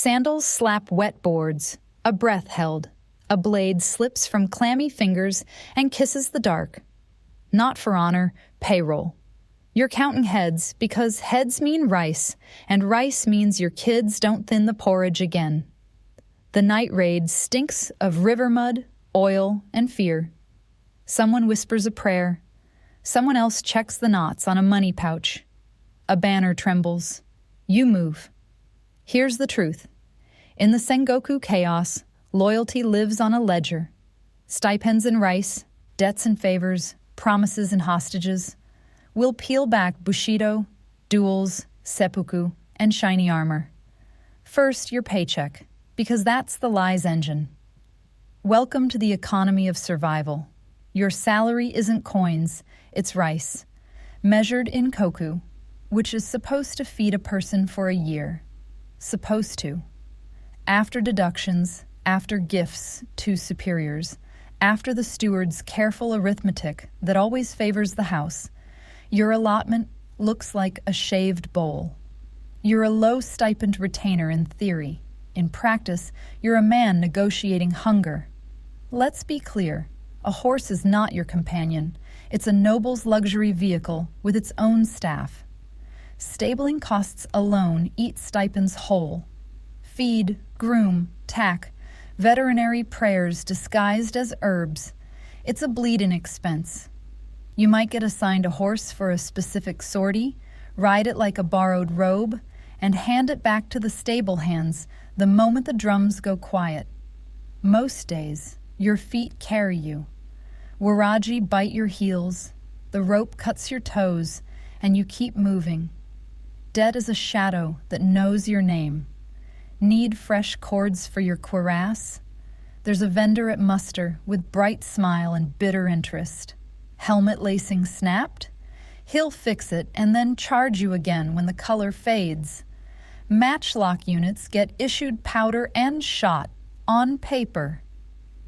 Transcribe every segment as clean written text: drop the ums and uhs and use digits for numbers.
Sandals slap wet boards, a breath held. A blade slips from clammy fingers and kisses the dark. Not for honor, payroll. You're counting heads because heads mean rice, and rice means your kids don't thin the porridge again. The night raid stinks of river mud, oil, and fear. Someone whispers a prayer. Someone else checks the knots on a money pouch. A banner trembles. You move. Here's the truth. In the Sengoku chaos, loyalty lives on a ledger. Stipends and rice, debts and favors, promises and hostages. We'll peel back Bushido, duels, seppuku, and shiny armor. First, your paycheck, because that's the lie's engine. Welcome to the economy of survival. Your salary isn't coins, it's rice, measured in koku, which is supposed to feed a person for a year. Supposed to. After deductions, after gifts to superiors, after the steward's careful arithmetic that always favors the house, your allotment looks like a shaved bowl. You're a low-stipend retainer in theory. In practice, you're a man negotiating hunger. Let's be clear. A horse is not your companion. It's a noble's luxury vehicle with its own staff. Stabling costs alone eat stipends whole. Feed, groom, tack, veterinary prayers disguised as herbs. It's a bleed-in expense. You might get assigned a horse for a specific sortie, ride it like a borrowed robe, and hand it back to the stable hands the moment the drums go quiet. Most days, your feet carry you. Waraji bite your heels, the rope cuts your toes, and you keep moving. Dead as a shadow that knows your name. Need fresh cords for your cuirass? There's a vendor at muster with bright smile and bitter interest. Helmet lacing snapped? He'll fix it and then charge you again when the color fades. Matchlock units get issued powder and shot, on paper.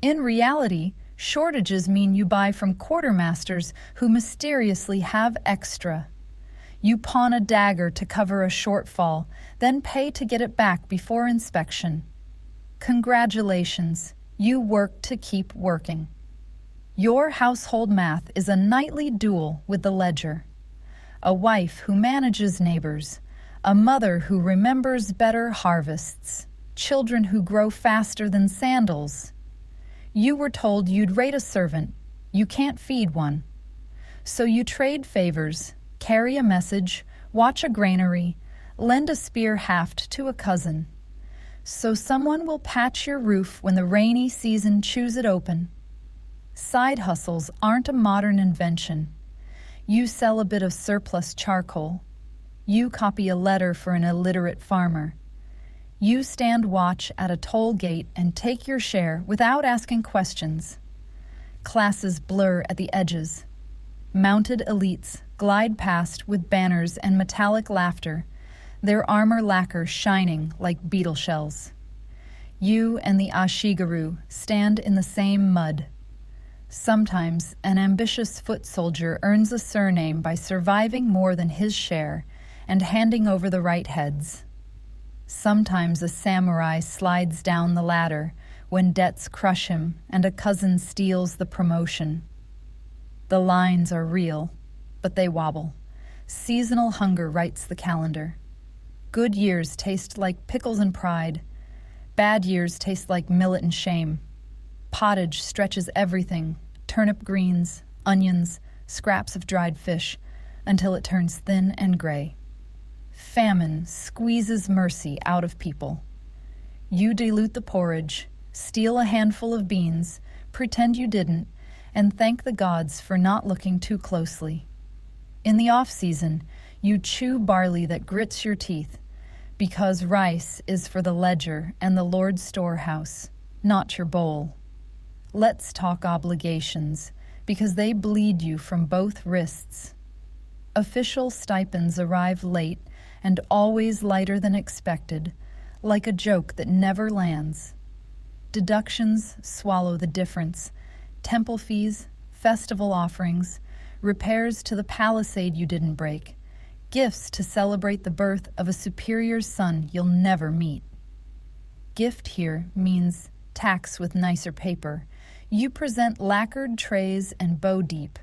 In reality, shortages mean you buy from quartermasters who mysteriously have extra. You pawn a dagger to cover a shortfall, then pay to get it back before inspection. Congratulations, you work to keep working. Your household math is a nightly duel with the ledger. A wife who manages neighbors, a mother who remembers better harvests, children who grow faster than sandals. You were told you'd rate a servant. You can't feed one. So you trade favors, carry a message, watch a granary, lend a spear haft to a cousin. So someone will patch your roof when the rainy season chews it open. Side hustles aren't a modern invention. You sell a bit of surplus charcoal. You copy a letter for an illiterate farmer. You stand watch at a toll gate and take your share without asking questions. Classes blur at the edges. Mounted elites glide past with banners and metallic laughter, their armor lacquer shining like beetle shells. You and the Ashigaru stand in the same mud. Sometimes an ambitious foot soldier earns a surname by surviving more than his share and handing over the right heads. Sometimes a samurai slides down the ladder when debts crush him and a cousin steals the promotion. The lines are real, but they wobble. Seasonal hunger writes the calendar. Good years taste like pickles and pride. Bad years taste like millet and shame. Pottage stretches everything, turnip greens, onions, scraps of dried fish, until it turns thin and gray. Famine squeezes mercy out of people. You dilute the porridge, steal a handful of beans, pretend you didn't, and thank the gods for not looking too closely. In the off-season, you chew barley that grits your teeth, because rice is for the ledger and the Lord's storehouse, not your bowl. Let's talk obligations, because they bleed you from both wrists. Official stipends arrive late and always lighter than expected, like a joke that never lands. Deductions swallow the difference. Temple fees, festival offerings, repairs to the palisade you didn't break, gifts to celebrate the birth of a superior son you'll never meet. Gift here means tax with nicer paper. You present lacquered trays and bow deep.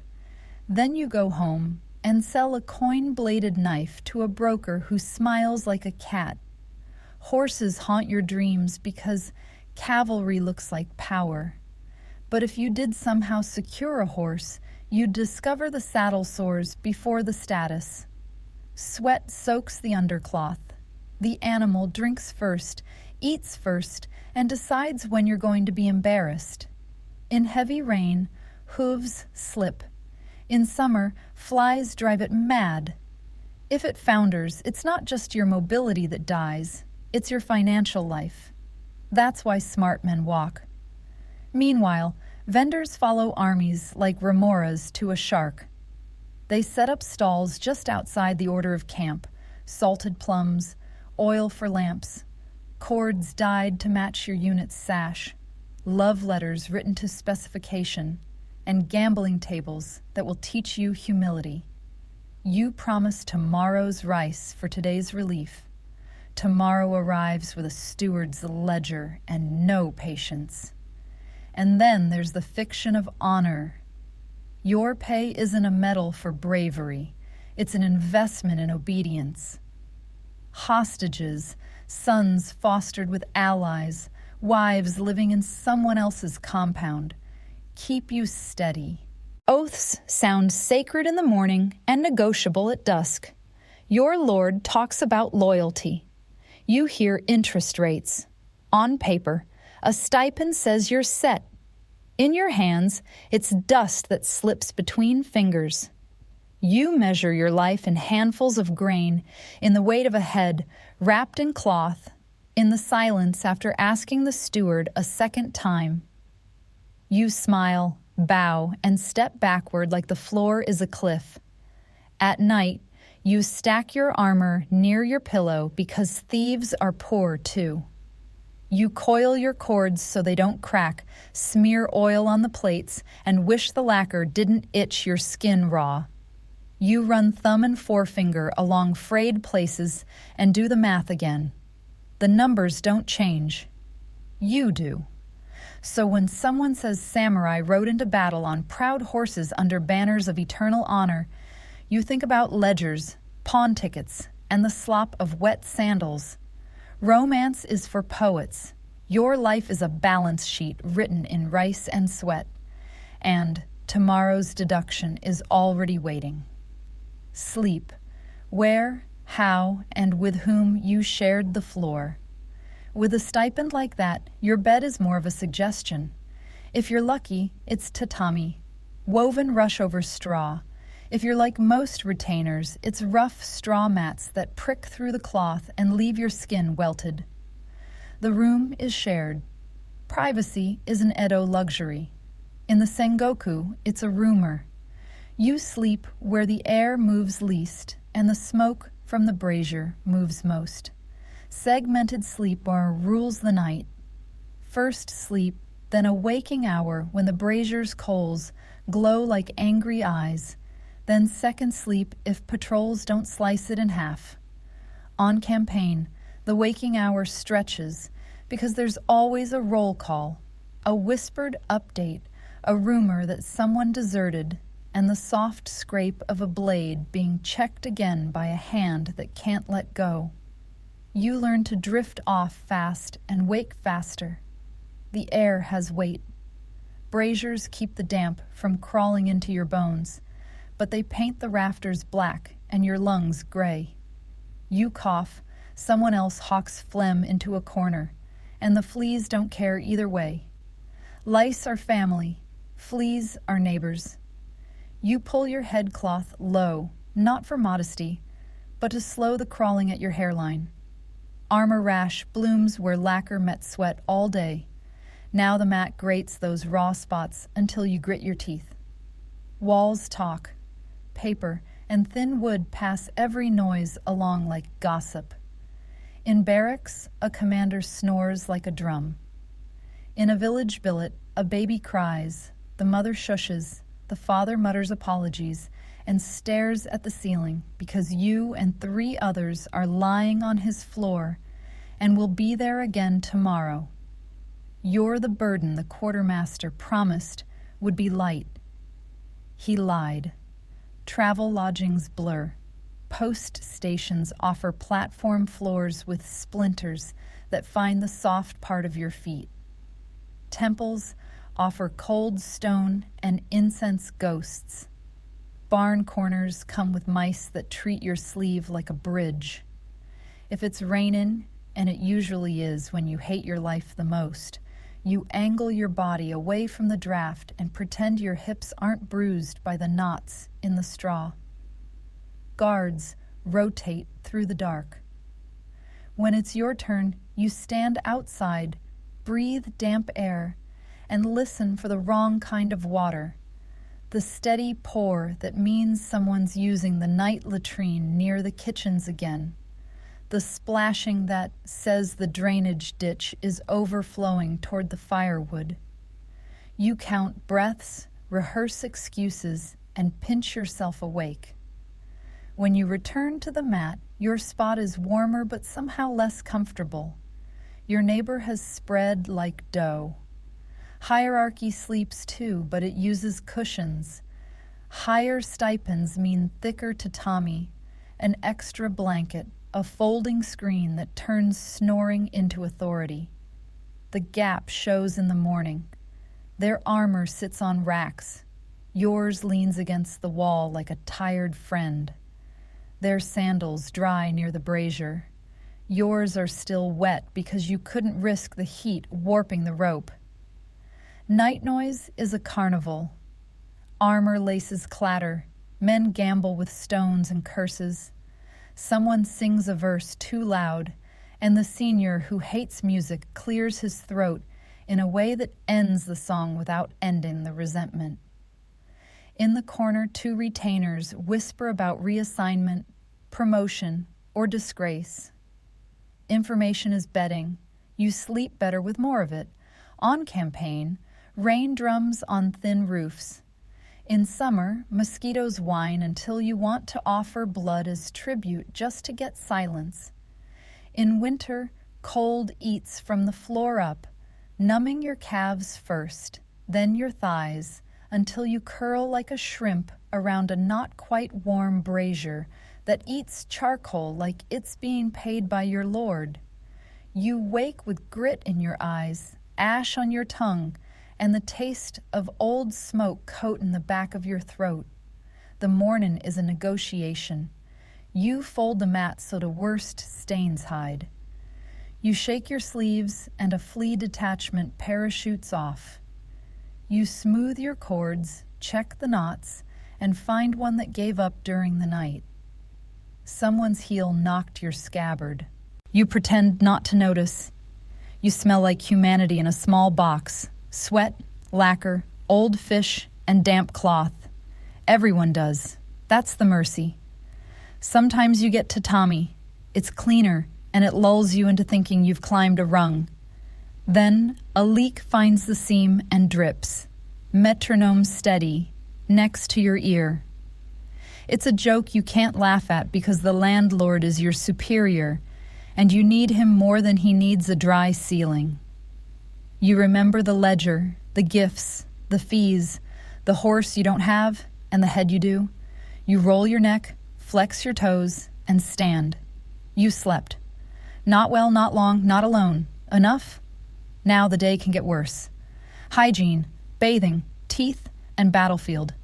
Then you go home and sell a coin-bladed knife to a broker who smiles like a cat. Horses haunt your dreams because cavalry looks like power. But if you did somehow secure a horse, you'd discover the saddle sores before the status. Sweat soaks the undercloth. The animal drinks first, eats first, and decides when you're going to be embarrassed. In heavy rain, hooves slip. In summer, flies drive it mad. If it founders, it's not just your mobility that dies, it's your financial life. That's why smart men walk. Meanwhile, vendors follow armies like remoras to a shark. They set up stalls just outside the order of camp, salted plums, oil for lamps, cords dyed to match your unit's sash, love letters written to specification, and gambling tables that will teach you humility. You promise tomorrow's rice for today's relief. Tomorrow arrives with a steward's ledger and no patience. And then there's the fiction of honor. Your pay isn't a medal for bravery. It's an investment in obedience. Hostages, sons fostered with allies, wives living in someone else's compound, keep you steady. Oaths sound sacred in the morning and negotiable at dusk. Your lord talks about loyalty. You hear interest rates. On paper, a stipend says you're set. In your hands, it's dust that slips between fingers. You measure your life in handfuls of grain, in the weight of a head, wrapped in cloth, in the silence after asking the steward a second time. You smile, bow, and step backward like the floor is a cliff. At night, you stack your armor near your pillow because thieves are poor too. You coil your cords so they don't crack, smear oil on the plates, and wish the lacquer didn't itch your skin raw. You run thumb and forefinger along frayed places and do the math again. The numbers don't change. You do. So when someone says samurai rode into battle on proud horses under banners of eternal honor, you think about ledgers, pawn tickets, and the slop of wet sandals. Romance is for poets. Your life is a balance sheet written in rice and sweat. And tomorrow's deduction is already waiting. Sleep. Where, how, and with whom you shared the floor. With a stipend like that, your bed is more of a suggestion. If you're lucky, it's tatami, woven rush-over straw. If you're like most retainers, it's rough straw mats that prick through the cloth and leave your skin welted. The room is shared. Privacy is an Edo luxury. In the Sengoku, it's a rumor. You sleep where the air moves least and the smoke from the brazier moves most. Segmented sleep rules the night. First sleep, then a waking hour when the brazier's coals glow like angry eyes. Then second sleep if patrols don't slice it in half. On campaign, the waking hour stretches because there's always a roll call, a whispered update, a rumor that someone deserted, and the soft scrape of a blade being checked again by a hand that can't let go. You learn to drift off fast and wake faster. The air has weight. Braziers keep the damp from crawling into your bones, but they paint the rafters black and your lungs gray. You cough, someone else hawks phlegm into a corner, and the fleas don't care either way. Lice are family, fleas are neighbors. You pull your headcloth low, not for modesty, but to slow the crawling at your hairline. Armor rash blooms where lacquer met sweat all day. Now the mat grates those raw spots until you grit your teeth. Walls talk. Paper and thin wood pass every noise along like gossip. In barracks, a commander snores like a drum. In a village billet, a baby cries, the mother shushes, the father mutters apologies, and stares at the ceiling because you and 3 others are lying on his floor, and we'll be there again tomorrow. You're the burden the quartermaster promised would be light. He lied. Travel lodgings blur. Post stations offer platform floors with splinters that find the soft part of your feet. Temples offer cold stone and incense ghosts. Barn corners come with mice that treat your sleeve like a bridge. If it's rainin', and it usually is when you hate your life the most, you angle your body away from the draft and pretend your hips aren't bruised by the knots in the straw. Guards rotate through the dark. When it's your turn, you stand outside, breathe damp air, and listen for the wrong kind of water. The steady pour that means someone's using the night latrine near the kitchens again. The splashing that says the drainage ditch is overflowing toward the firewood. You count breaths, rehearse excuses, and pinch yourself awake. When you return to the mat, your spot is warmer but somehow less comfortable. Your neighbor has spread like dough. Hierarchy sleeps too, but it uses cushions. Higher stipends mean thicker tatami, an extra blanket, a folding screen that turns snoring into authority. The gap shows in the morning. Their armor sits on racks. Yours leans against the wall like a tired friend. Their sandals dry near the brazier. Yours are still wet because you couldn't risk the heat warping the rope. Night noise is a carnival. Armor laces clatter. Men gamble with stones and curses. Someone sings a verse too loud, and the senior who hates music clears his throat in a way that ends the song without ending the resentment. In the corner, two retainers whisper about reassignment, promotion, or disgrace. Information is bedding. You sleep better with more of it. On campaign, rain drums on thin roofs. In summer, mosquitoes whine until you want to offer blood as tribute just to get silence. In winter, cold eats from the floor up, numbing your calves first, then your thighs, until you curl like a shrimp around a not quite warm brazier that eats charcoal like it's being paid by your lord. You wake with grit in your eyes, ash on your tongue, and the taste of old smoke coatin' the back of your throat. The mornin' is a negotiation. You fold the mat so the worst stains hide. You shake your sleeves and a flea detachment parachutes off. You smooth your cords, check the knots, and find one that gave up during the night. Someone's heel knocked your scabbard. You pretend not to notice. You smell like humanity in a small box. Sweat, lacquer, old fish, and damp cloth. Everyone does. That's the mercy. Sometimes you get tatami. It's cleaner, and it lulls you into thinking you've climbed a rung. Then a leak finds the seam and drips. Metronome steady, next to your ear. It's a joke you can't laugh at because the landlord is your superior, and you need him more than he needs a dry ceiling. You remember the ledger, the gifts, the fees, the horse you don't have, and the head you do. You roll your neck, flex your toes, and stand. You slept. Not well, not long, not alone. Enough? Now the day can get worse. Hygiene, bathing, teeth, and battlefield.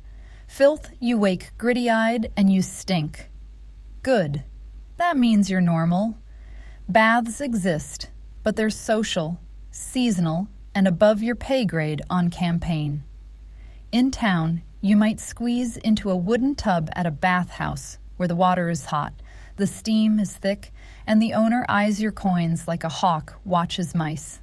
Filth, you wake gritty-eyed and you stink. Good. That means you're normal. Baths exist, but they're social, seasonal, and above your pay grade on campaign. In town, you might squeeze into a wooden tub at a bathhouse where the water is hot, the steam is thick, and the owner eyes your coins like a hawk watches mice.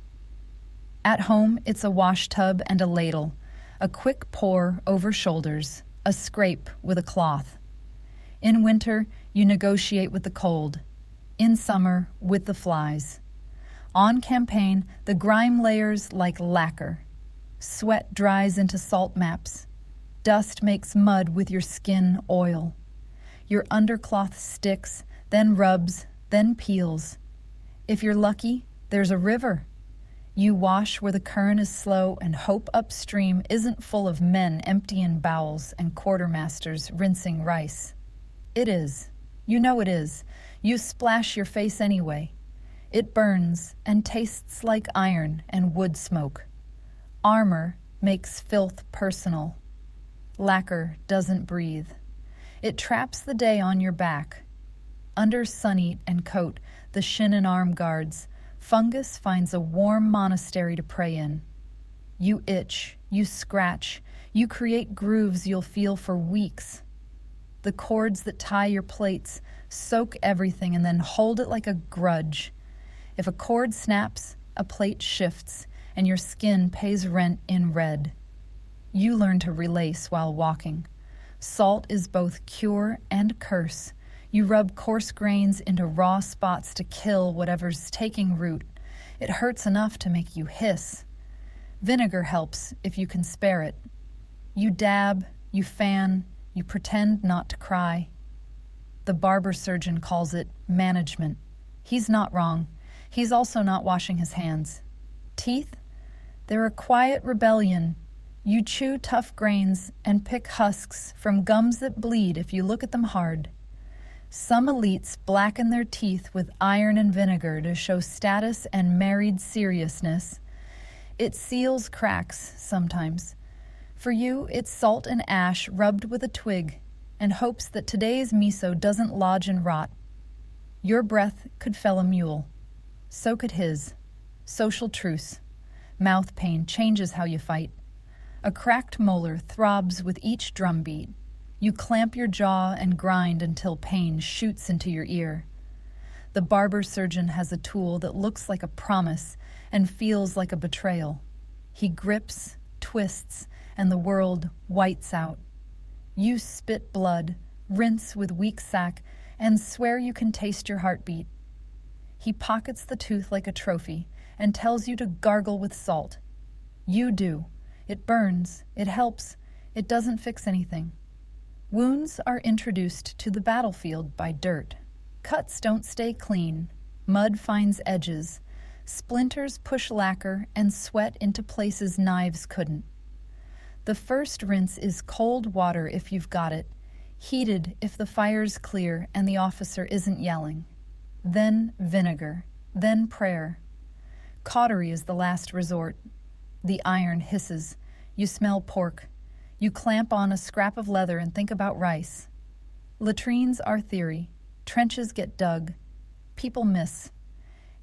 At home, it's a wash tub and a ladle, a quick pour over shoulders, a scrape with a cloth. In winter, you negotiate with the cold. In summer, with the flies. On campaign, the grime layers like lacquer. Sweat dries into salt maps. Dust makes mud with your skin oil. Your undercloth sticks, then rubs, then peels. If you're lucky, there's a river. You wash where the current is slow and hope upstream isn't full of men emptying bowels and quartermasters rinsing rice. It is. You know it is. You splash your face anyway. It burns and tastes like iron and wood smoke. Armor makes filth personal. Lacquer doesn't breathe. It traps the day on your back. Under sunny and coat, the shin and arm guards, fungus finds a warm monastery to pray in. You itch, you scratch, you create grooves you'll feel for weeks. The cords that tie your plates soak everything and then hold it like a grudge. If a cord snaps, a plate shifts, and your skin pays rent in red. You learn to relace while walking. Salt is both cure and curse. You rub coarse grains into raw spots to kill whatever's taking root. It hurts enough to make you hiss. Vinegar helps if you can spare it. You dab, you fan, you pretend not to cry. The barber surgeon calls it management. He's not wrong. He's also not washing his hands. Teeth? They're a quiet rebellion. You chew tough grains and pick husks from gums that bleed if you look at them hard. Some elites blacken their teeth with iron and vinegar to show status and married seriousness. It seals cracks sometimes. For you, it's salt and ash rubbed with a twig and hopes that today's miso doesn't lodge and rot. Your breath could fell a mule. So could his. Social truce. Mouth pain changes how you fight. A cracked molar throbs with each drumbeat. You clamp your jaw and grind until pain shoots into your ear. The barber surgeon has a tool that looks like a promise and feels like a betrayal. He grips, twists, and the world whites out. You spit blood, rinse with weak sack, and swear you can taste your heartbeat. He pockets the tooth like a trophy and tells you to gargle with salt. You do. It burns, it helps, it doesn't fix anything. Wounds are introduced to the battlefield by dirt. Cuts don't stay clean. Mud finds edges. Splinters push lacquer and sweat into places knives couldn't. The first rinse is cold water if you've got it, heated if the fire's clear and the officer isn't yelling. Then vinegar, then prayer. Cautery is the last resort. The iron hisses. You smell pork. You clamp on a scrap of leather and think about rice. Latrines are theory. Trenches get dug. People miss.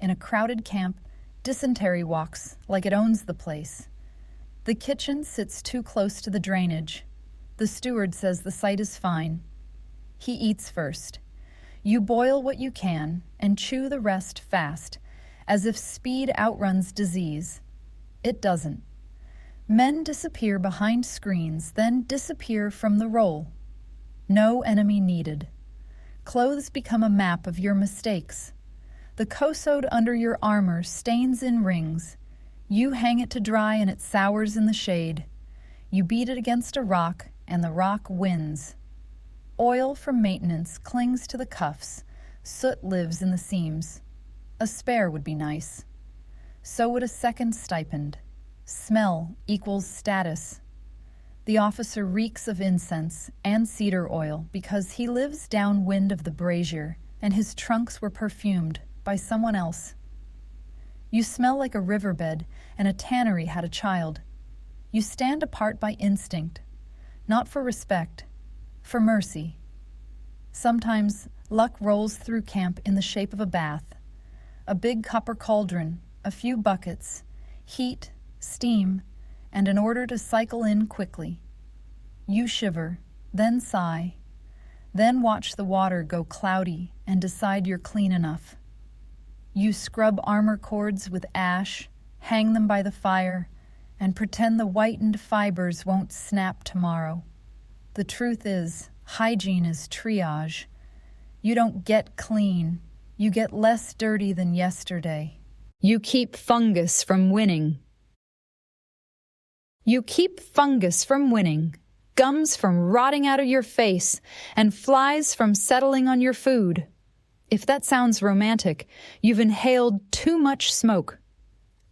In a crowded camp, dysentery walks like it owns the place. The kitchen sits too close to the drainage. The steward says the site is fine. He eats first. You boil what you can and chew the rest fast, as if speed outruns disease. It doesn't. Men disappear behind screens, then disappear from the roll. No enemy needed. Clothes become a map of your mistakes. The kosode under your armor stains in rings. You hang it to dry and it sours in the shade. You beat it against a rock and the rock wins. Oil from maintenance clings to the cuffs. Soot lives in the seams. A spare would be nice. So would a second stipend. Smell equals status. The officer reeks of incense and cedar oil because he lives downwind of the brazier and his trunks were perfumed by someone else. You smell like a riverbed and a tannery had a child. You stand apart by instinct, not for respect, for mercy. Sometimes luck rolls through camp in the shape of a bath. A big copper cauldron, a few buckets, heat, steam, and an order to cycle in quickly. You shiver, then sigh, then watch the water go cloudy and decide you're clean enough. You scrub armor cords with ash, hang them by the fire, and pretend the whitened fibers won't snap tomorrow. The truth is, hygiene is triage. You don't get clean. You get less dirty than yesterday. You keep fungus from winning. You keep fungus from winning, gums from rotting out of your face, and flies from settling on your food. If that sounds romantic, you've inhaled too much smoke.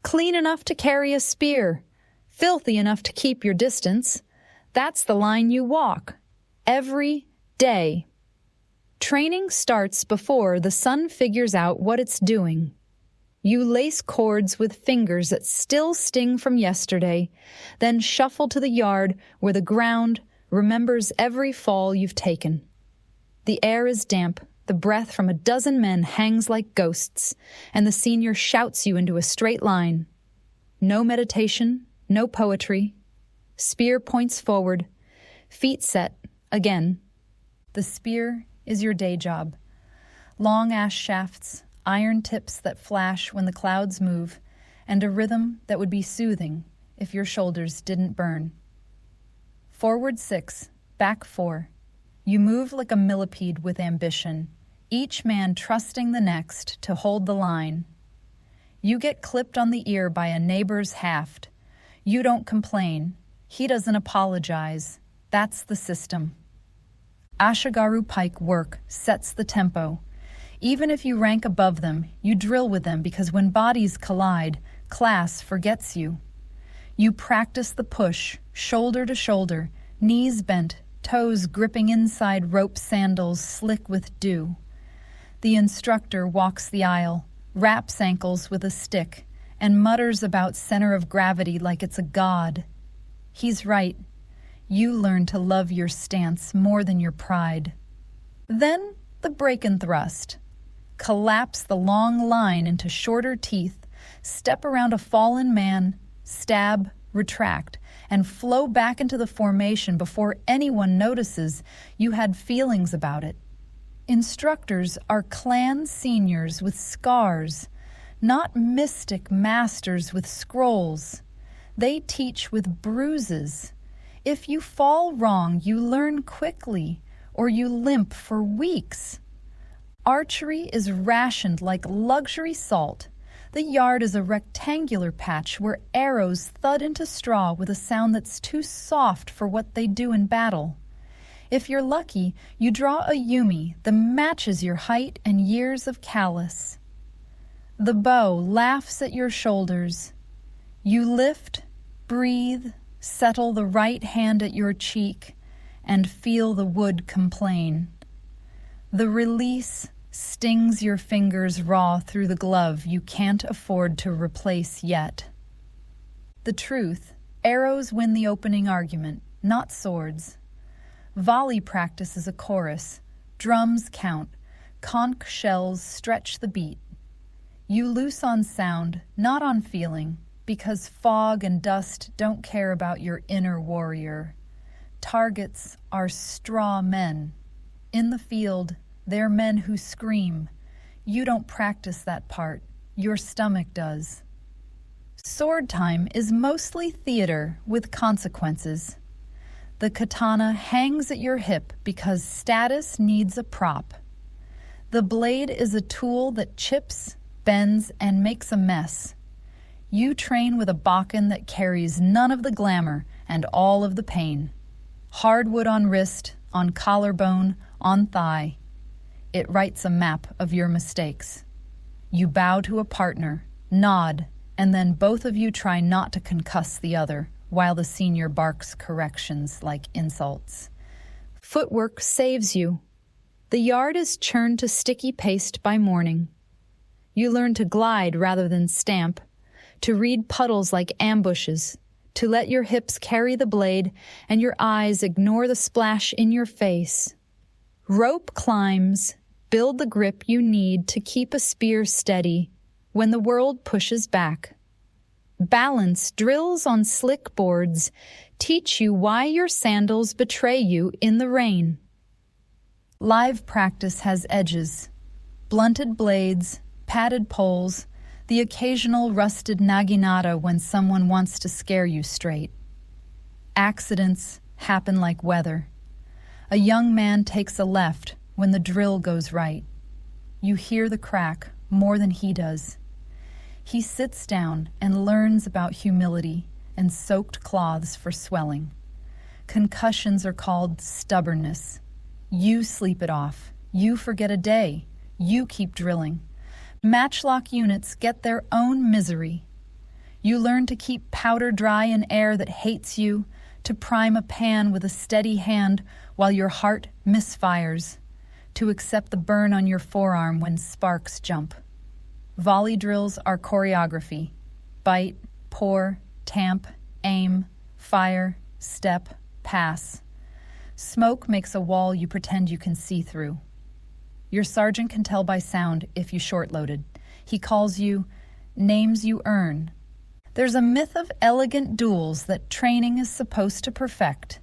Clean enough to carry a spear, filthy enough to keep your distance. That's the line you walk. Every day. Training starts before the sun figures out what it's doing. You lace cords with fingers that still sting from yesterday, then shuffle to the yard where the ground remembers every fall you've taken. The air is damp, the breath from a dozen men hangs like ghosts, and the senior shouts you into a straight line. No meditation, no poetry. Spear points forward, feet set, again. The spear is your day job. Long ash shafts, iron tips that flash when the clouds move, and a rhythm that would be soothing if your shoulders didn't burn. Forward 6, back 4. You move like a millipede with ambition, each man trusting the next to hold the line. You get clipped on the ear by a neighbor's haft. You don't complain. He doesn't apologize. That's the system. Ashigaru pike work sets the tempo. Even if you rank above them, you drill with them because when bodies collide, class forgets you. You practice the push, shoulder to shoulder, knees bent, toes gripping inside rope sandals slick with dew. The instructor walks the aisle, wraps ankles with a stick, and mutters about center of gravity like it's a god. He's right. You learn to love your stance more than your pride. Then the break and thrust. Collapse the long line into shorter teeth, step around a fallen man, stab, retract, and flow back into the formation before anyone notices you had feelings about it. Instructors are clan seniors with scars, not mystic masters with scrolls. They teach with bruises. If you fall wrong, you learn quickly, or you limp for weeks. Archery is rationed like luxury salt. The yard is a rectangular patch where arrows thud into straw with a sound that's too soft for what they do in battle. If you're lucky, you draw a yumi that matches your height and years of callus. The bow laughs at your shoulders. You lift, breathe, settle the right hand at your cheek, and feel the wood complain. The release stings your fingers raw through the glove you can't afford to replace yet. The truth, arrows win the opening argument, not swords. Volley practice is a chorus. Drums count. Conch shells stretch the beat. You loose on sound, not on feeling, because fog and dust don't care about your inner warrior. Targets are straw men. In the field, they're men who scream. You don't practice that part. Your stomach does. Sword time is mostly theater with consequences. The katana hangs at your hip because status needs a prop. The blade is a tool that chips, bends, and makes a mess. You train with a bakken that carries none of the glamour and all of the pain. Hardwood on wrist, on collarbone, on thigh. It writes a map of your mistakes. You bow to a partner, nod, and then both of you try not to concuss the other, while the senior barks corrections like insults. Footwork saves you. The yard is churned to sticky paste by morning. You learn to glide rather than stamp, to read puddles like ambushes, to let your hips carry the blade and your eyes ignore the splash in your face. Rope climbs build the grip you need to keep a spear steady when the world pushes back. Balance drills on slick boards teach you why your sandals betray you in the rain. Live practice has edges, blunted blades, padded poles, the occasional rusted naginata when someone wants to scare you straight. Accidents happen like weather. A young man takes a left when the drill goes right. You hear the crack more than he does. He sits down and learns about humility and soaked cloths for swelling. Concussions are called stubbornness. You sleep it off. You forget a day. You keep drilling. Matchlock units get their own misery. You learn to keep powder dry in air that hates you, to prime a pan with a steady hand while your heart misfires, to accept the burn on your forearm when sparks jump. Volley drills are choreography. Bite, pour, tamp, aim, fire, step, pass. Smoke makes a wall you pretend you can see through. Your sergeant can tell by sound if you short-loaded. He calls you names you earn. There's a myth of elegant duels that training is supposed to perfect.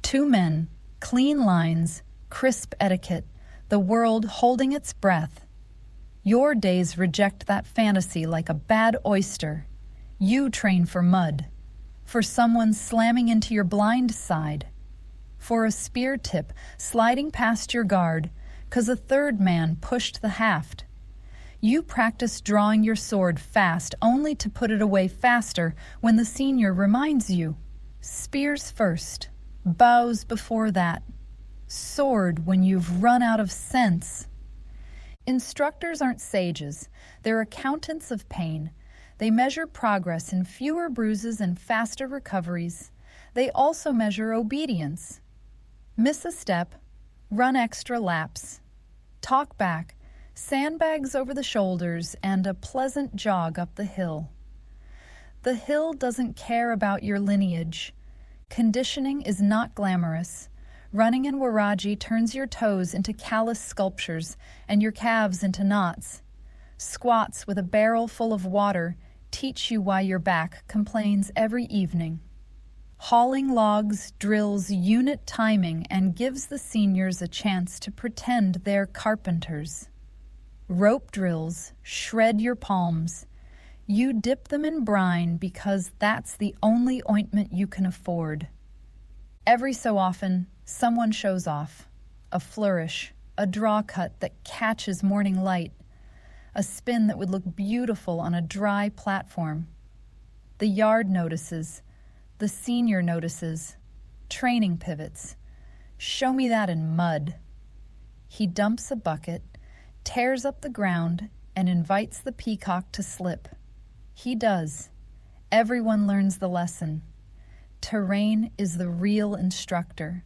2 men, clean lines, crisp etiquette, the world holding its breath. Your days reject that fantasy like a bad oyster. You train for mud, for someone slamming into your blind side, for a spear tip sliding past your guard 'cause a third man pushed the haft. You practice drawing your sword fast only to put it away faster when the senior reminds you. Spears first, bows before that. Sword when you've run out of sense. Instructors aren't sages. They're accountants of pain. They measure progress in fewer bruises and faster recoveries. They also measure obedience. Miss a step, run extra laps, talk back, sandbags over the shoulders, and a pleasant jog up the hill. The hill doesn't care about your lineage. Conditioning is not glamorous. Running in Waraji turns your toes into callous sculptures and your calves into knots. Squats with a barrel full of water teach you why your back complains every evening. Hauling logs drills unit timing and gives the seniors a chance to pretend they're carpenters. Rope drills shred your palms. You dip them in brine because that's the only ointment you can afford. Every so often, someone shows off. A flourish, a draw cut that catches morning light, a spin that would look beautiful on a dry platform. The yard notices. The senior notices. Training pivots. Show me that in mud. He dumps a bucket, tears up the ground, and invites the peacock to slip. He does. Everyone learns the lesson. Terrain is the real instructor.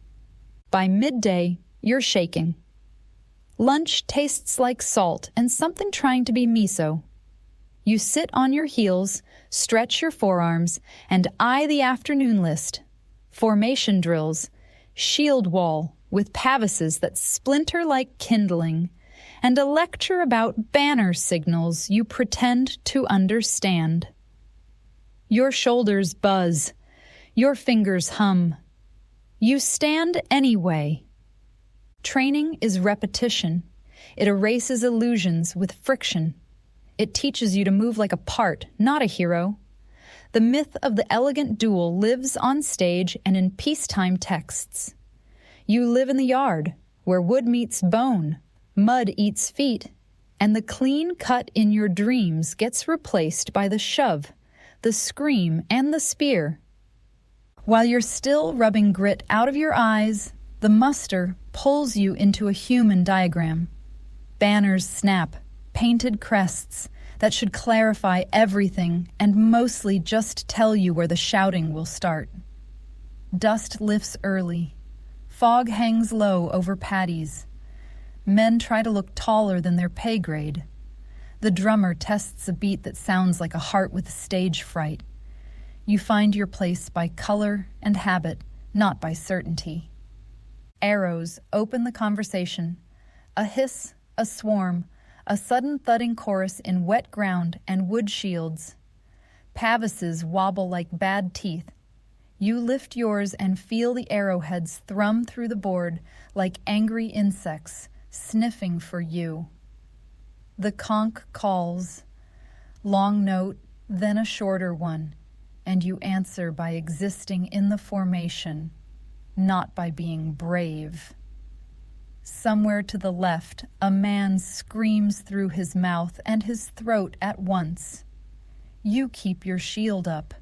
By midday, you're shaking. Lunch tastes like salt and something trying to be miso. You sit on your heels, stretch your forearms, and eye the afternoon list. Formation drills, shield wall with pavises that splinter like kindling, and a lecture about banner signals you pretend to understand. Your shoulders buzz. Your fingers hum. You stand anyway. Training is repetition. It erases illusions with friction. It teaches you to move like a part, not a hero. The myth of the elegant duel lives on stage and in peacetime texts. You live in the yard, where wood meets bone, mud eats feet, and the clean cut in your dreams gets replaced by the shove, the scream, and the spear. While you're still rubbing grit out of your eyes, the muster pulls you into a human diagram. Banners snap, painted crests that should clarify everything and mostly just tell you where the shouting will start. Dust lifts early. Fog hangs low over paddies. Men try to look taller than their pay grade. The drummer tests a beat that sounds like a heart with stage fright. You find your place by color and habit, not by certainty. Arrows open the conversation. A hiss, a swarm, a sudden thudding chorus in wet ground and wood shields. Pavises wobble like bad teeth. You lift yours and feel the arrowheads thrum through the board like angry insects, sniffing for you. The conch calls. Long note, then a shorter one, and you answer by existing in the formation, not by being brave. Somewhere to the left, a man screams through his mouth and his throat at once. You keep your shield up.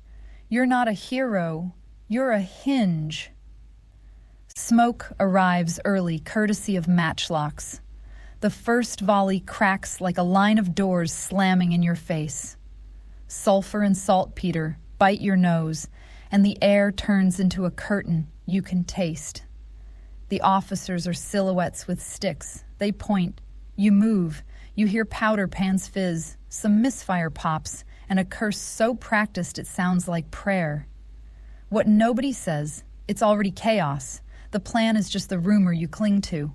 You're not a hero. You're a hinge. Smoke arrives early, courtesy of matchlocks. The first volley cracks like a line of doors slamming in your face. Sulfur and saltpeter bite your nose, and the air turns into a curtain you can taste. The officers are silhouettes with sticks. They point. You move. You hear powder pans fizz, some misfire pops, and a curse so practiced it sounds like prayer. What nobody says, it's already chaos. The plan is just the rumor you cling to.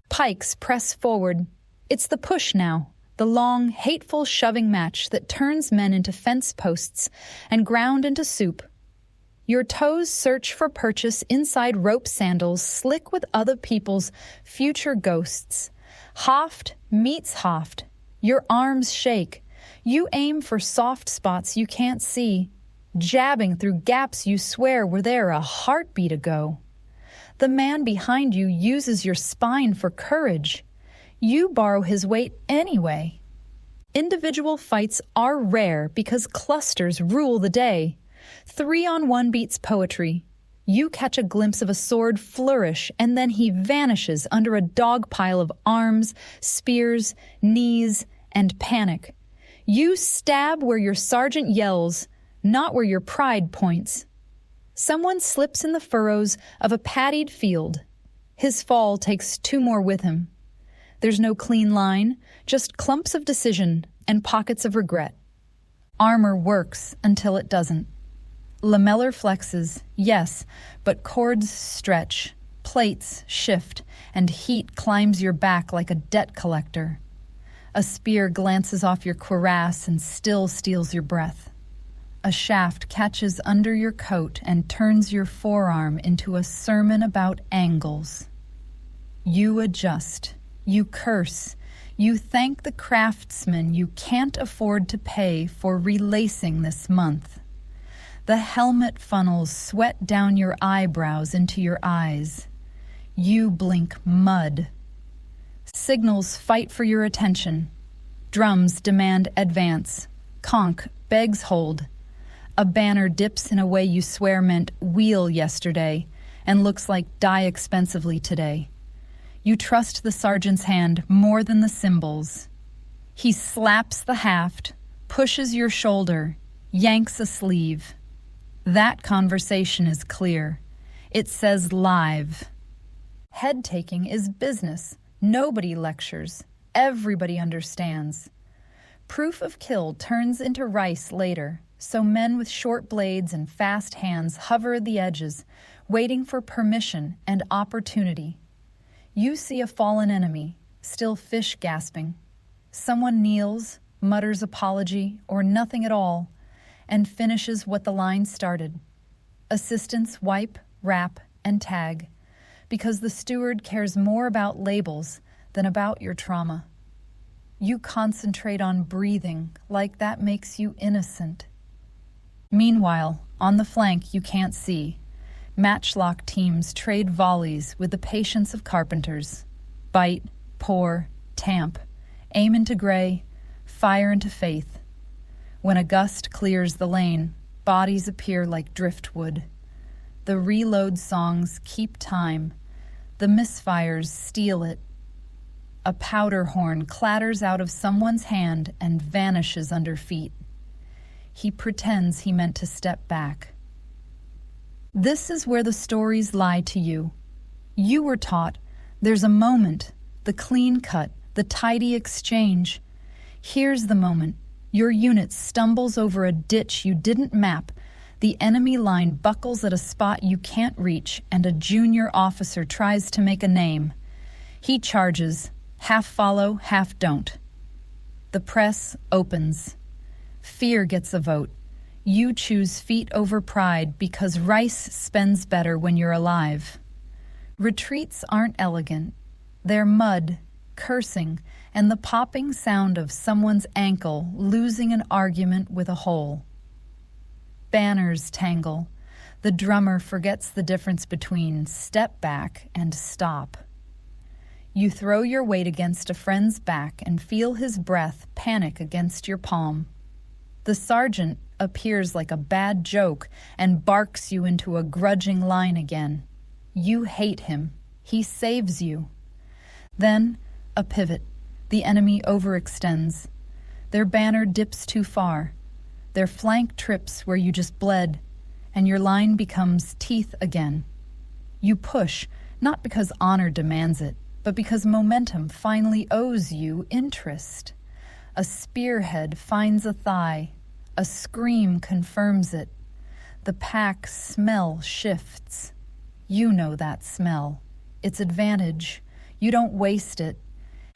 Pikes press forward. It's the push now, the long, hateful shoving match that turns men into fence posts and ground into soup. Your toes search for purchase inside rope sandals slick with other people's future ghosts. Haft meets haft. Your arms shake. You aim for soft spots you can't see, jabbing through gaps you swear were there a heartbeat ago. The man behind you uses your spine for courage. You borrow his weight anyway. Individual fights are rare because clusters rule the day. 3-on-1 beats poetry. You catch a glimpse of a sword flourish, and then he vanishes under a dog pile of arms, spears, knees, and panic. You stab where your sergeant yells, not where your pride points. Someone slips in the furrows of a paddied field. His fall takes 2 more with him. There's no clean line, just clumps of decision and pockets of regret. Armor works until it doesn't. Lamellar flexes, yes, but cords stretch, plates shift, and heat climbs your back like a debt collector. A spear glances off your cuirass and still steals your breath. A shaft catches under your coat and turns your forearm into a sermon about angles. You adjust. You curse. You thank the craftsman you can't afford to pay for relacing this month. The helmet funnels sweat down your eyebrows into your eyes. You blink mud. Signals fight for your attention. Drums demand advance. Conch begs hold. A banner dips in a way you swear meant wheel yesterday and looks like die expensively today. You trust the sergeant's hand more than the symbols. He slaps the haft, pushes your shoulder, yanks a sleeve. That conversation is clear. It says live. Head-taking is business. Nobody lectures. Everybody understands. Proof of kill turns into rice later, so men with short blades and fast hands hover at the edges, waiting for permission and opportunity. You see a fallen enemy, still fish gasping. Someone kneels, mutters apology or nothing at all, and finishes what the line started. Assistants wipe, wrap, and tag, because the steward cares more about labels than about your trauma. You concentrate on breathing like that makes you innocent. Meanwhile, on the flank you can't see, matchlock teams trade volleys with the patience of carpenters. Bite, pour, tamp, aim into gray, fire into faith. When a gust clears the lane, bodies appear like driftwood. The reload songs keep time. The misfires steal it. A powder horn clatters out of someone's hand and vanishes under feet. He pretends he meant to step back. This is where the stories lie to you. You were taught there's a moment, the clean cut, the tidy exchange. Here's the moment. Your unit stumbles over a ditch you didn't map. The enemy line buckles at a spot you can't reach, and a junior officer tries to make a name. He charges. Half follow, half don't. The press opens. Fear gets a vote. You choose feet over pride because rice spends better when you're alive. Retreats aren't elegant. They're mud, cursing, and the popping sound of someone's ankle losing an argument with a hole. Banners tangle. The drummer forgets the difference between step back and stop. You throw your weight against a friend's back and feel his breath panic against your palm. The sergeant appears like a bad joke and barks you into a grudging line again. You hate him. He saves you. Then, a pivot. The enemy overextends. Their banner dips too far. Their flank trips where you just bled, and your line becomes teeth again. You push, not because honor demands it, but because momentum finally owes you interest. A spearhead finds a thigh. A scream confirms it. The pack smell shifts. You know that smell. Its advantage. You don't waste it.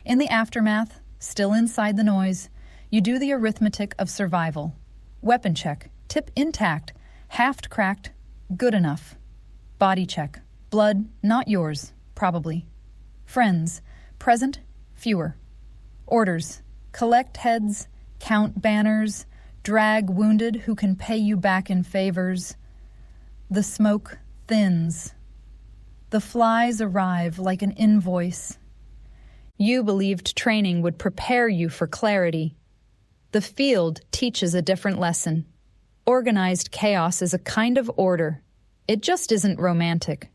In the aftermath, still inside the noise, you do the arithmetic of survival. Weapon check. Tip intact. Haft cracked. Good enough. Body check. Blood, not yours, probably. Friends. Present, fewer. Orders. Collect heads. Count banners. Drag wounded who can pay you back in favors. The smoke thins. The flies arrive like an invoice. You believed training would prepare you for clarity. The field teaches a different lesson. Organized chaos is a kind of order. It just isn't romantic.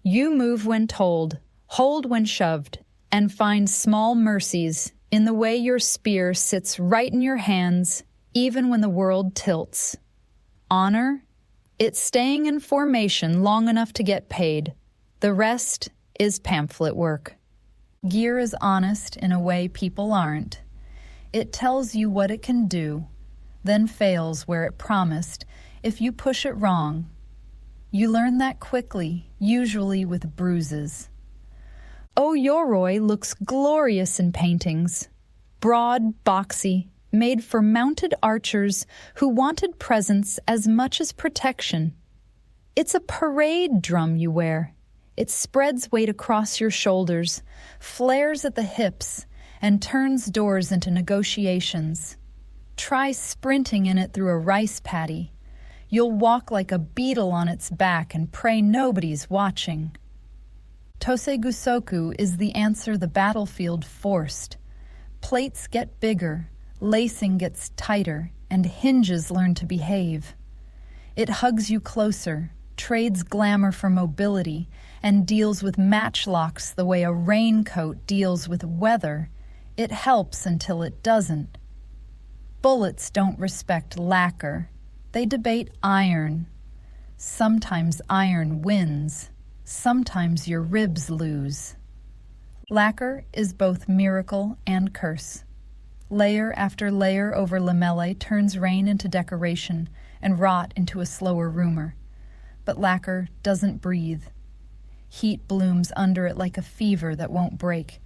You move when told, hold when shoved, and find small mercies in the way your spear sits right in your hands, even when the world tilts. Honor? It's staying in formation long enough to get paid. The rest is pamphlet work. Gear is honest in a way people aren't. It tells you what it can do, then fails where it promised if you push it wrong. You learn that quickly, usually with bruises. Oh Yoroi looks glorious in paintings. Broad, boxy, made for mounted archers who wanted presence as much as protection. It's a parade drum you wear. It spreads weight across your shoulders, flares at the hips, and turns doors into negotiations. Try sprinting in it through a rice paddy. You'll walk like a beetle on its back and pray nobody's watching. Tosei Gusoku is the answer the battlefield forced. Plates get bigger, lacing gets tighter, and hinges learn to behave. It hugs you closer, trades glamour for mobility, and deals with matchlocks the way a raincoat deals with weather. It helps until it doesn't. Bullets don't respect lacquer. They debate iron. Sometimes iron wins. Sometimes your ribs lose. Lacquer is both miracle and curse. Layer after layer over lamellae turns rain into decoration and rot into a slower rumor. But lacquer doesn't breathe. Heat blooms under it like a fever that won't break,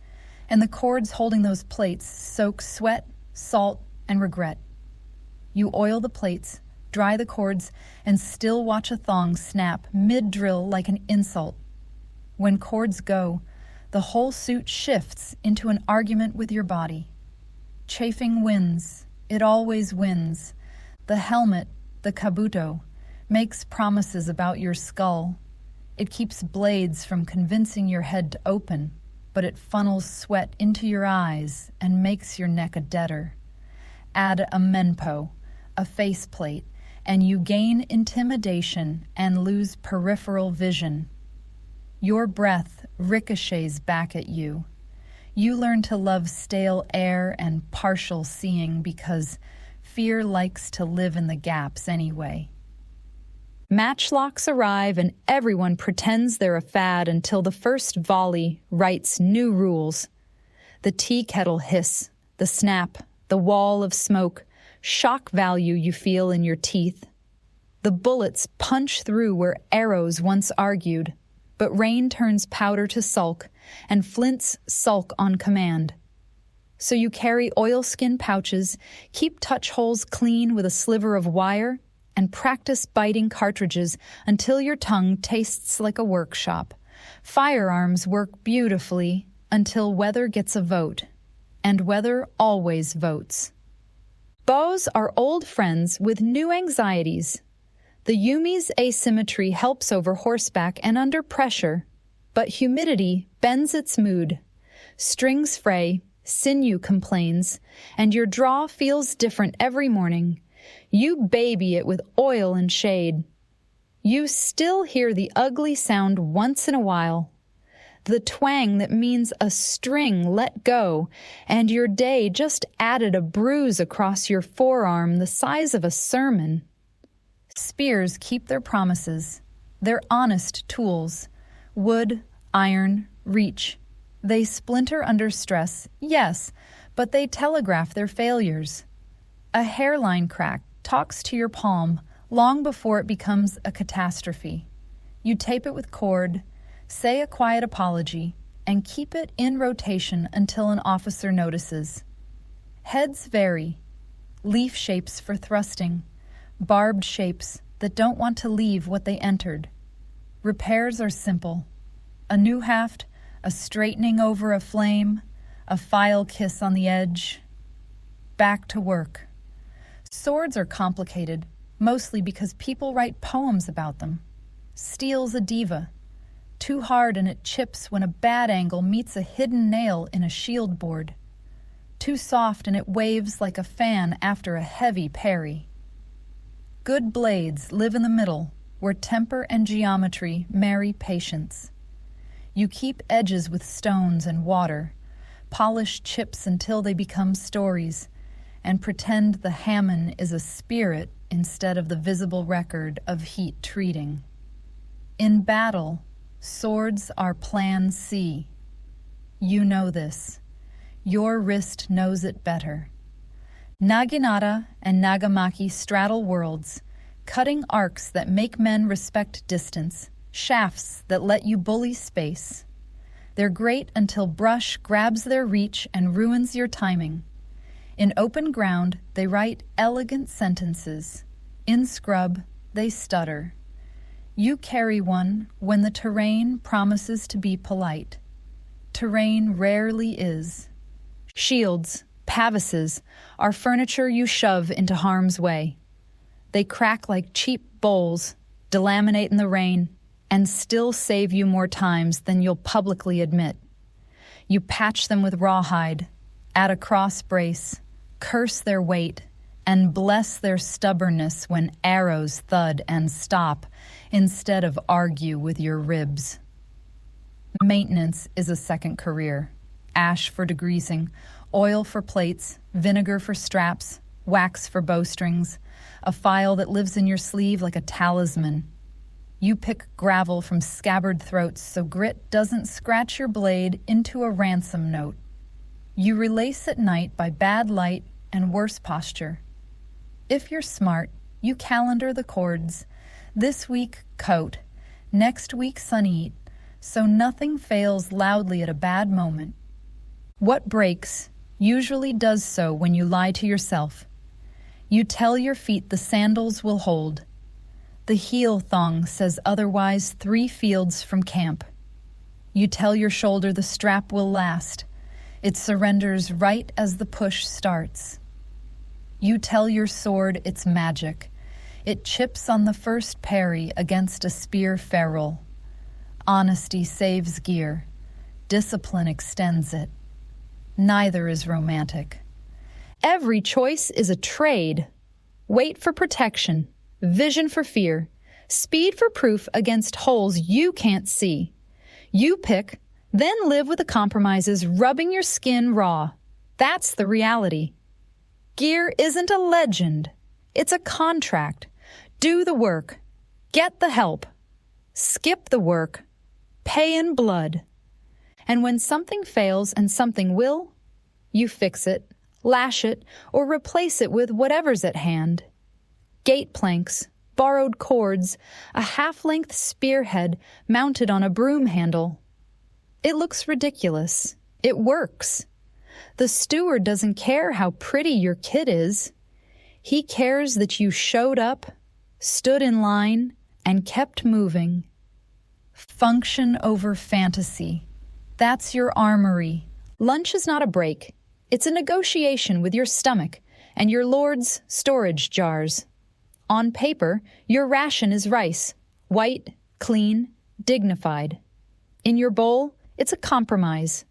and the cords holding those plates soak sweat, salt, and regret. You oil the plates, dry the cords, and still watch a thong snap mid-drill like an insult. When cords go, the whole suit shifts into an argument with your body. Chafing wins. It always wins. The helmet, the kabuto, makes promises about your skull. It keeps blades from convincing your head to open, but it funnels sweat into your eyes and makes your neck a debtor. Add a menpo, a faceplate, and you gain intimidation and lose peripheral vision. Your breath ricochets back at you. You learn to love stale air and partial seeing because fear likes to live in the gaps anyway. Matchlocks arrive and everyone pretends they're a fad until the first volley writes new rules. The tea kettle hiss, the snap, the wall of smoke, shock value you feel in your teeth. The bullets punch through where arrows once argued, but rain turns powder to sulk, and flints sulk on command. So you carry oilskin pouches, keep touch holes clean with a sliver of wire, and practice biting cartridges until your tongue tastes like a workshop. Firearms work beautifully until weather gets a vote, and weather always votes. Bows are old friends with new anxieties. The Yumi's asymmetry helps over horseback and under pressure, but humidity bends its mood. Strings fray, sinew complains, and your draw feels different every morning. You baby it with oil and shade. You still hear the ugly sound once in a while. The twang that means a string let go, and your day just added a bruise across your forearm the size of a sermon. Spears keep their promises. They're honest tools. Wood, iron, reach. They splinter under stress, yes, but they telegraph their failures. A hairline crack talks to your palm long before it becomes a catastrophe. You tape it with cord, say a quiet apology, and keep it in rotation until an officer notices. Heads vary. Leaf shapes for thrusting, barbed shapes that don't want to leave what they entered. Repairs are simple. A new haft, a straightening over a flame, a file kiss on the edge. Back to work. Swords are complicated, mostly because people write poems about them. Steel's a diva. Too hard and it chips when a bad angle meets a hidden nail in a shield board. Too soft and it waves like a fan after a heavy parry. Good blades live in the middle, where temper and geometry marry patience. You keep edges with stones and water, polish chips until they become stories, and pretend the Hammon is a spirit instead of the visible record of heat treating. In battle, swords are Plan C. You know this. Your wrist knows it better. Naginata and Nagamaki straddle worlds, cutting arcs that make men respect distance, shafts that let you bully space. They're great until brush grabs their reach and ruins your timing. In open ground, they write elegant sentences. In scrub, they stutter. You carry one when the terrain promises to be polite. Terrain rarely is. Shields, pavises, are furniture you shove into harm's way. They crack like cheap bowls, delaminate in the rain, and still save you more times than you'll publicly admit. You patch them with rawhide, add a cross brace, curse their weight, and bless their stubbornness when arrows thud and stop instead of argue with your ribs. Maintenance is a second career. Ash for degreasing, oil for plates, vinegar for straps, wax for bowstrings, a file that lives in your sleeve like a talisman. You pick gravel from scabbard throats so grit doesn't scratch your blade into a ransom note. You relace at night by bad light and worse posture. If you're smart, you calendar the chords. This week, coat. Next week, sun eat. So nothing fails loudly at a bad moment. What breaks usually does so when you lie to yourself. You tell your feet the sandals will hold. The heel thong says otherwise 3 fields from camp. You tell your shoulder the strap will last. It surrenders right as the push starts. You tell your sword it's magic. It chips on the first parry against a spear ferrule. Honesty saves gear. Discipline extends it. Neither is romantic. Every choice is a trade. Weight for protection, vision for fear, speed for proof against holes you can't see. You pick, then live with the compromises, rubbing your skin raw. That's the reality. Gear isn't a legend. It's a contract. Do the work. Get the help. Skip the work. Pay in blood. And when something fails and something will, you fix it, lash it, or replace it with whatever's at hand. Gate planks, borrowed cords, a half-length spearhead mounted on a broom handle. It looks ridiculous. It works. The steward doesn't care how pretty your kid is. He cares that you showed up, stood in line, and kept moving. Function over fantasy. That's your armory. Lunch is not a break. It's a negotiation with your stomach and your lord's storage jars. On paper, your ration is rice, white, clean, dignified. In your bowl, it's a compromise.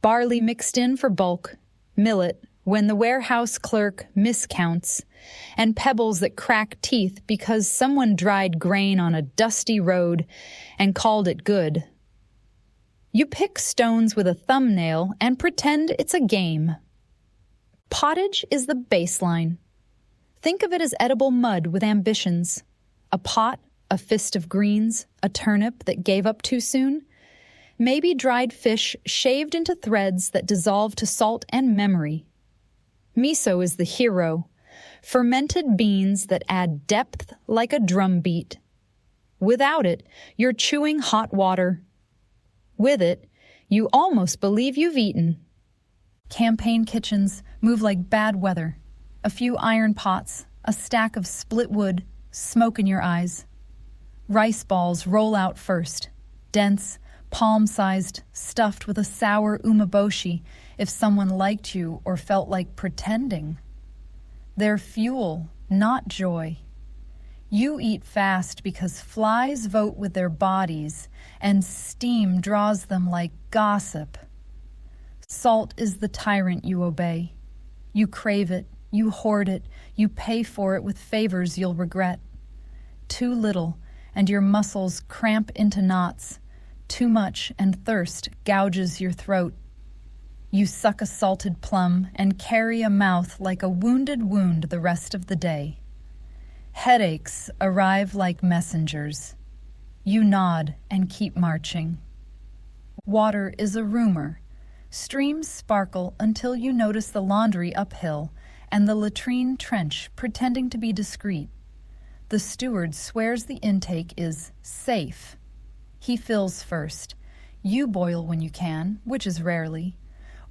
Barley mixed in for bulk, millet when the warehouse clerk miscounts, and pebbles that crack teeth because someone dried grain on a dusty road and called it good. You pick stones with a thumbnail and pretend it's a game. Pottage is the baseline. Think of it as edible mud with ambitions. A pot, a fist of greens, a turnip that gave up too soon. Maybe dried fish shaved into threads that dissolve to salt and memory. Miso is the hero. Fermented beans that add depth like a drum beat. Without it, you're chewing hot water. With it, you almost believe you've eaten. Campaign kitchens move like bad weather. A few iron pots, a stack of split wood, smoke in your eyes. Rice balls roll out first, dense, palm-sized, stuffed with a sour umeboshi if someone liked you or felt like pretending. They're fuel, not joy. You eat fast because flies vote with their bodies and steam draws them like gossip. Salt is the tyrant you obey. You crave it, you hoard it, you pay for it with favors you'll regret. Too little, and your muscles cramp into knots. Too much, and thirst gouges your throat. You suck a salted plum and carry a mouth like a wounded wound the rest of the day. Headaches arrive like messengers. You nod and keep marching. Water is a rumor. Streams sparkle until you notice the laundry uphill and the latrine trench pretending to be discreet. The steward swears the intake is safe. He fills first. You boil when you can, which is rarely,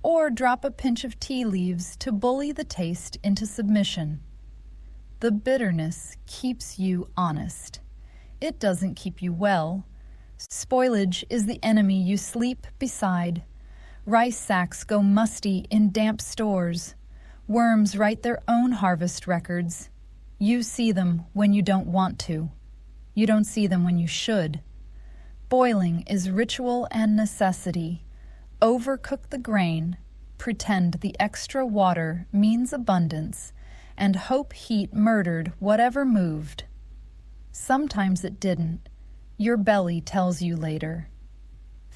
or drop a pinch of tea leaves to bully the taste into submission. The bitterness keeps you honest. It doesn't keep you well. Spoilage is the enemy you sleep beside. Rice sacks go musty in damp stores. Worms write their own harvest records. You see them when you don't want to. You don't see them when you should. Boiling is ritual and necessity. Overcook the grain, pretend the extra water means abundance, and hope heat murdered whatever moved. Sometimes it didn't. Your belly tells you later.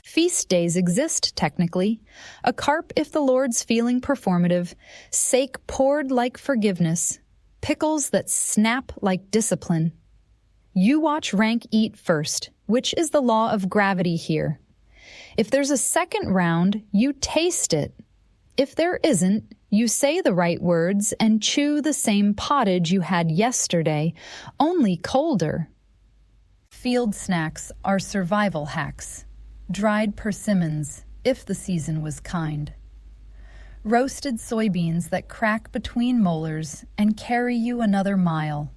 Feast days exist, technically. A carp if the Lord's feeling performative, sake poured like forgiveness, pickles that snap like discipline. You watch rank eat first, which is the law of gravity here. If there's a second round, you taste it. If there isn't, you say the right words and chew the same pottage you had yesterday, only colder. Field snacks are survival hacks. Dried persimmons, if the season was kind. Roasted soybeans that crack between molars and carry you another mile.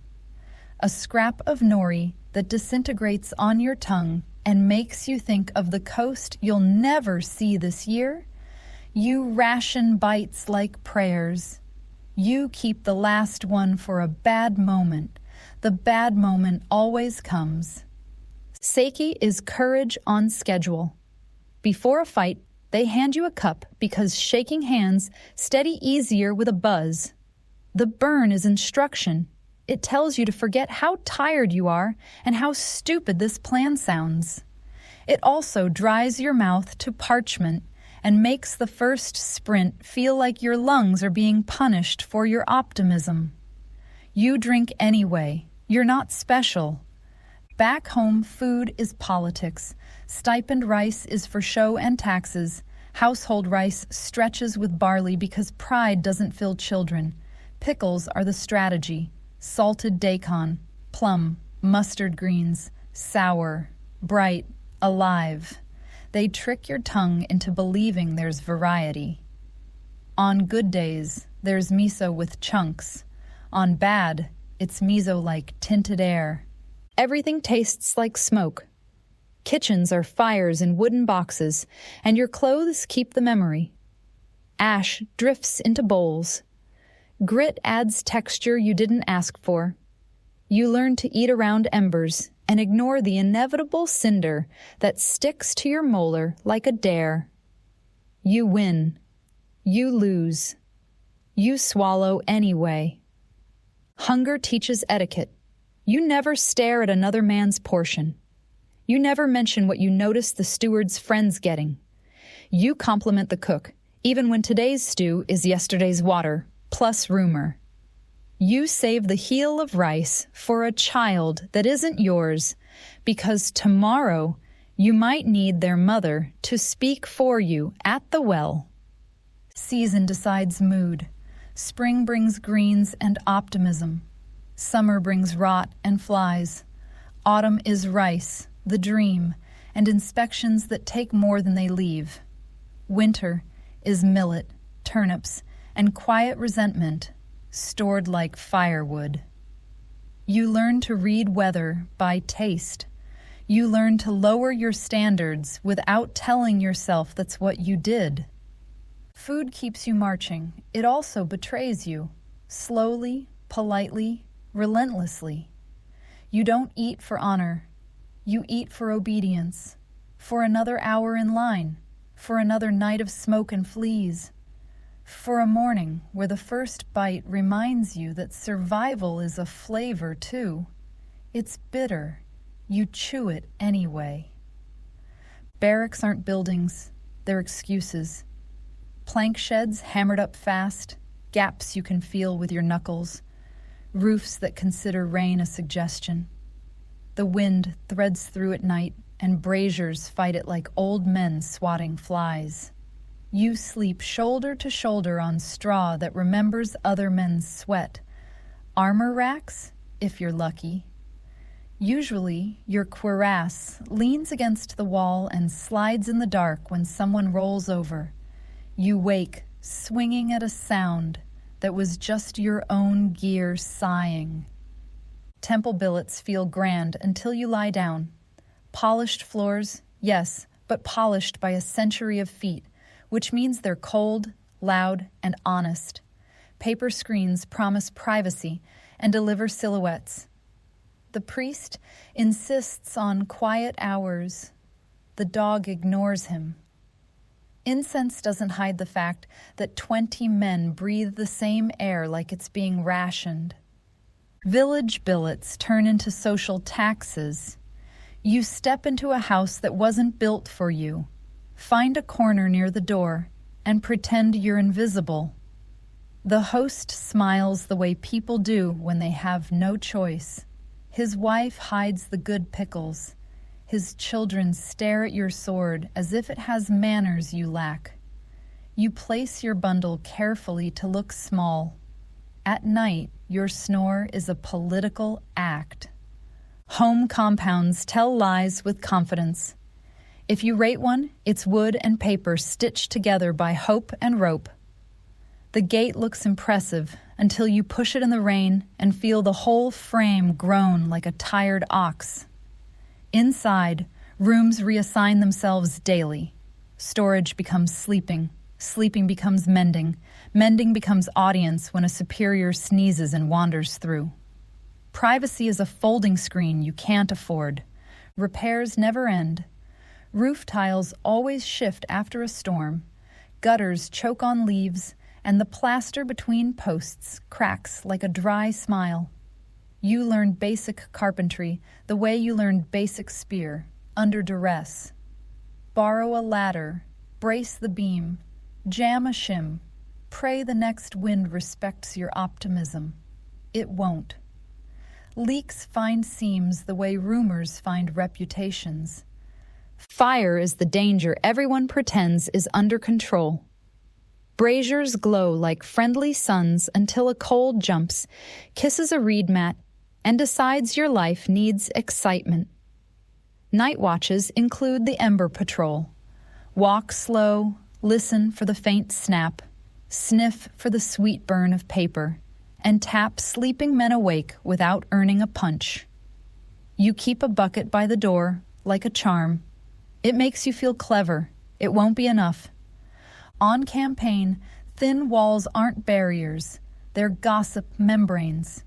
A scrap of nori that disintegrates on your tongue and makes you think of the coast you'll never see this year. You ration bites like prayers. You keep the last one for a bad moment. The bad moment always comes. Seiki is courage on schedule. Before a fight, they hand you a cup because shaking hands steady easier with a buzz. The burn is instruction. It tells you to forget how tired you are and how stupid this plan sounds. It also dries your mouth to parchment and makes the first sprint feel like your lungs are being punished for your optimism. You drink anyway. You're not special. Back home, food is politics. Stipend rice is for show and taxes. Household rice stretches with barley because pride doesn't fill children. Pickles are the strategy. Salted daikon, plum, mustard greens, sour, bright, alive. They trick your tongue into believing there's variety. On good days, there's miso with chunks. On bad, it's miso like tinted air. Everything tastes like smoke. Kitchens are fires in wooden boxes, and your clothes keep the memory. Ash drifts into bowls. Grit adds texture you didn't ask for. You learn to eat around embers and ignore the inevitable cinder that sticks to your molar like a dare. You win. You lose. You swallow anyway. Hunger teaches etiquette. You never stare at another man's portion. You never mention what you notice the steward's friends getting. You compliment the cook, even when today's stew is yesterday's water, plus rumor. You save the heel of rice for a child that isn't yours, because tomorrow you might need their mother to speak for you at the well. Season decides mood. Spring brings greens and optimism. Summer brings rot and flies. Autumn is rice, the dream, and inspections that take more than they leave. Winter is millet, turnips, and quiet resentment, stored like firewood. You learn to read weather by taste. You learn to lower your standards without telling yourself that's what you did. Food keeps you marching. It also betrays you, slowly, politely, relentlessly. You don't eat for honor. You eat for obedience, for another hour in line, for another night of smoke and fleas, for a morning where the first bite reminds you that survival is a flavor too. It's bitter. You chew it anyway. Barracks aren't buildings, they're excuses. Plank sheds hammered up fast, gaps you can feel with your knuckles, roofs that consider rain a suggestion. The wind threads through at night, and braziers fight it like old men swatting flies. You sleep shoulder to shoulder on straw that remembers other men's sweat. Armor racks, if you're lucky. Usually, your cuirass leans against the wall and slides in the dark when someone rolls over. You wake, swinging at a sound that was just your own gear sighing. Temple billets feel grand until you lie down. Polished floors, yes, but polished by a century of feet, which means they're cold, loud, and honest. Paper screens promise privacy and deliver silhouettes. The priest insists on quiet hours. The dog ignores him. Incense doesn't hide the fact that 20 men breathe the same air like it's being rationed. Village billets turn into social taxes. You step into a house that wasn't built for you, find a corner near the door, and pretend you're invisible. The host smiles the way people do when they have no choice. His wife hides the good pickles. His children stare at your sword as if it has manners you lack. You place your bundle carefully to look small. At night, your snore is a political act. Home compounds tell lies with confidence. If you rate one, it's wood and paper stitched together by hope and rope. The gate looks impressive until you push it in the rain and feel the whole frame groan like a tired ox. Inside, rooms reassign themselves daily. Storage becomes sleeping. Sleeping becomes mending. Mending becomes audience when a superior sneezes and wanders through. Privacy is a folding screen you can't afford. Repairs never end. Roof tiles always shift after a storm. Gutters choke on leaves, and the plaster between posts cracks like a dry smile. You learn basic carpentry the way you learned basic spear, under duress. Borrow a ladder, brace the beam, jam a shim, pray the next wind respects your optimism. It won't. Leaks find seams the way rumors find reputations. Fire is the danger everyone pretends is under control. Braziers glow like friendly suns until a cold jumps, kisses a reed mat, and decides your life needs excitement. Night watches include the Ember Patrol. Walk slow, listen for the faint snap, sniff for the sweet burn of paper, and tap sleeping men awake without earning a punch. You keep a bucket by the door, like a charm. It makes you feel clever. It won't be enough. On campaign, thin walls aren't barriers. They're gossip membranes.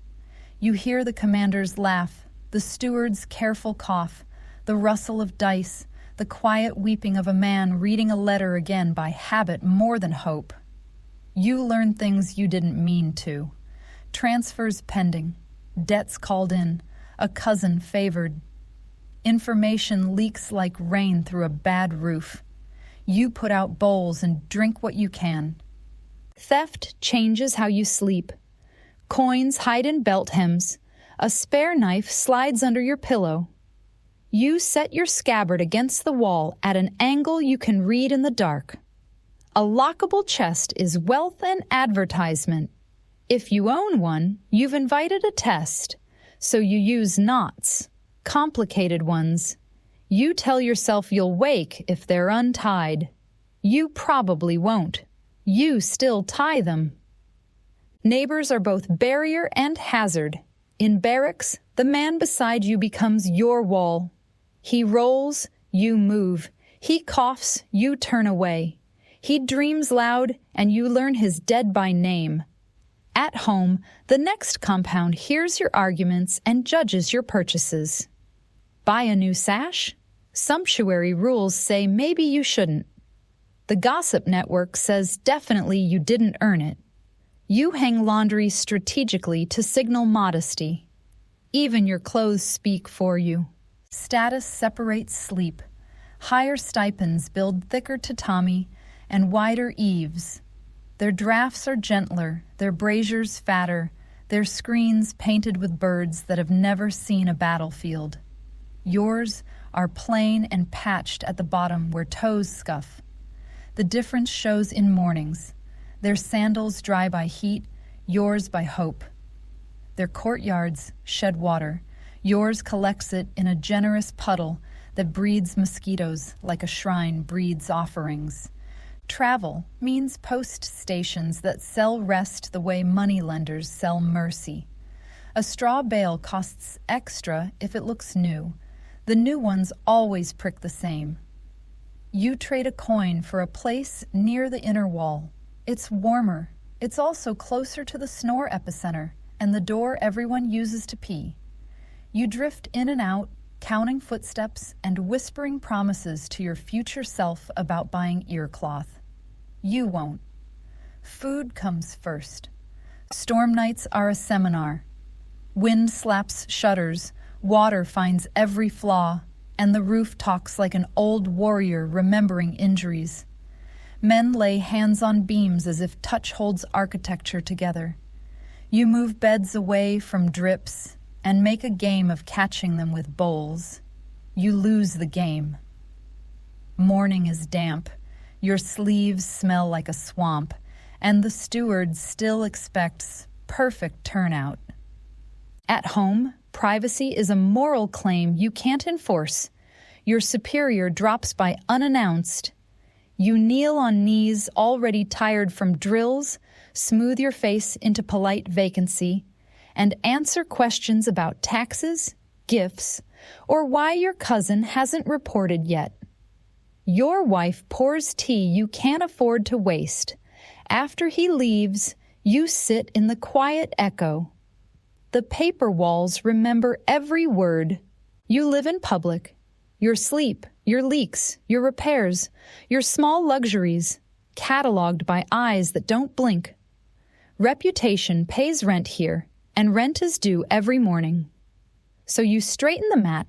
You hear the commander's laugh, the steward's careful cough, the rustle of dice, the quiet weeping of a man reading a letter again by habit more than hope. You learn things you didn't mean to. Transfers pending, debts called in, a cousin favored. Information leaks like rain through a bad roof. You put out bowls and drink what you can. Theft changes how you sleep. Coins hide in belt hems. A spare knife slides under your pillow. You set your scabbard against the wall at an angle you can read in the dark. A lockable chest is wealth and advertisement. If you own one, you've invited a test, so you use knots, complicated ones. You tell yourself you'll wake if they're untied. You probably won't. You still tie them. Neighbors are both barrier and hazard. In barracks, the man beside you becomes your wall. He rolls, you move. He coughs, you turn away. He dreams loud, and you learn his dead by name. At home, the next compound hears your arguments and judges your purchases. Buy a new sash? Sumptuary rules say maybe you shouldn't. The gossip network says definitely you didn't earn it. You hang laundry strategically to signal modesty. Even your clothes speak for you. Status separates sleep. Higher stipends build thicker tatami and wider eaves. Their drafts are gentler, their braziers fatter, their screens painted with birds that have never seen a battlefield. Yours are plain and patched at the bottom where toes scuff. The difference shows in mornings. Their sandals dry by heat, yours by hope. Their courtyards shed water. Yours collects it in a generous puddle that breeds mosquitoes like a shrine breeds offerings. Travel means post stations that sell rest the way moneylenders sell mercy. A straw bale costs extra if it looks new. The new ones always prick the same. You trade a coin for a place near the inner wall. It's warmer. It's also closer to the snore epicenter and the door everyone uses to pee. You drift in and out, counting footsteps and whispering promises to your future self about buying earcloth. You won't. Food comes first. Storm nights are a seminar. Wind slaps shutters, water finds every flaw, and the roof talks like an old warrior remembering injuries. Men lay hands on beams as if touch holds architecture together. You move beds away from drips and make a game of catching them with bowls. You lose the game. Morning is damp. Your sleeves smell like a swamp, and the steward still expects perfect turnout. At home, privacy is a moral claim you can't enforce. Your superior drops by unannounced. You kneel on knees already tired from drills, smooth your face into polite vacancy, and answer questions about taxes, gifts, or why your cousin hasn't reported yet. Your wife pours tea you can't afford to waste. After he leaves, you sit in the quiet echo. The paper walls remember every word. You live in public. Your sleep, your leaks, your repairs, your small luxuries, cataloged by eyes that don't blink. Reputation pays rent here, and rent is due every morning. So you straighten the mat,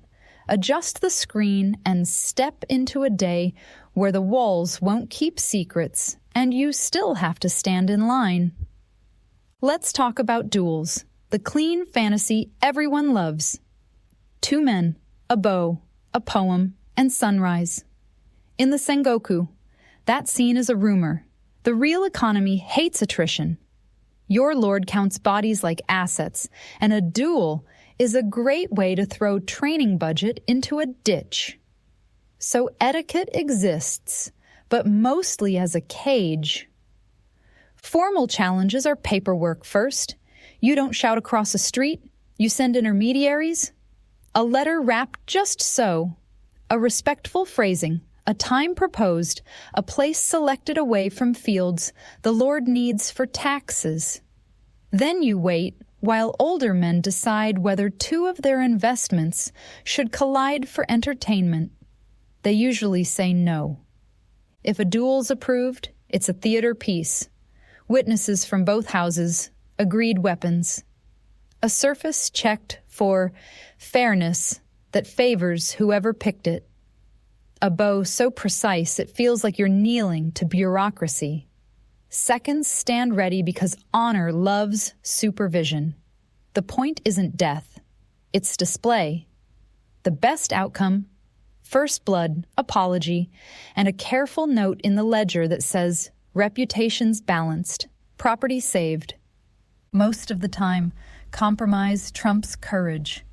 adjust the screen, and step into a day where the walls won't keep secrets, and you still have to stand in line. Let's talk about duels, the clean fantasy everyone loves. 2 men, a bow, a poem, and sunrise. In the Sengoku, that scene is a rumor. The real economy hates attrition. Your lord counts bodies like assets, and a duel is a great way to throw training budget into a ditch. So etiquette exists, but mostly as a cage. Formal challenges are paperwork first. You don't shout across a street. You send intermediaries. A letter wrapped just so. A respectful phrasing. A time proposed. A place selected away from fields the Lord needs for taxes. Then you wait while older men decide whether 2 of their investments should collide for entertainment. They usually say no. If a duel's approved, it's a theater piece. Witnesses from both houses, agreed weapons. A surface checked for fairness, that favors whoever picked it. A bow so precise it feels like you're kneeling to bureaucracy. Seconds stand ready because honor loves supervision. The point isn't death, it's display. The best outcome: first blood, apology, and a careful note in the ledger that says, reputations balanced, property saved. Most of the time, compromise trumps courage.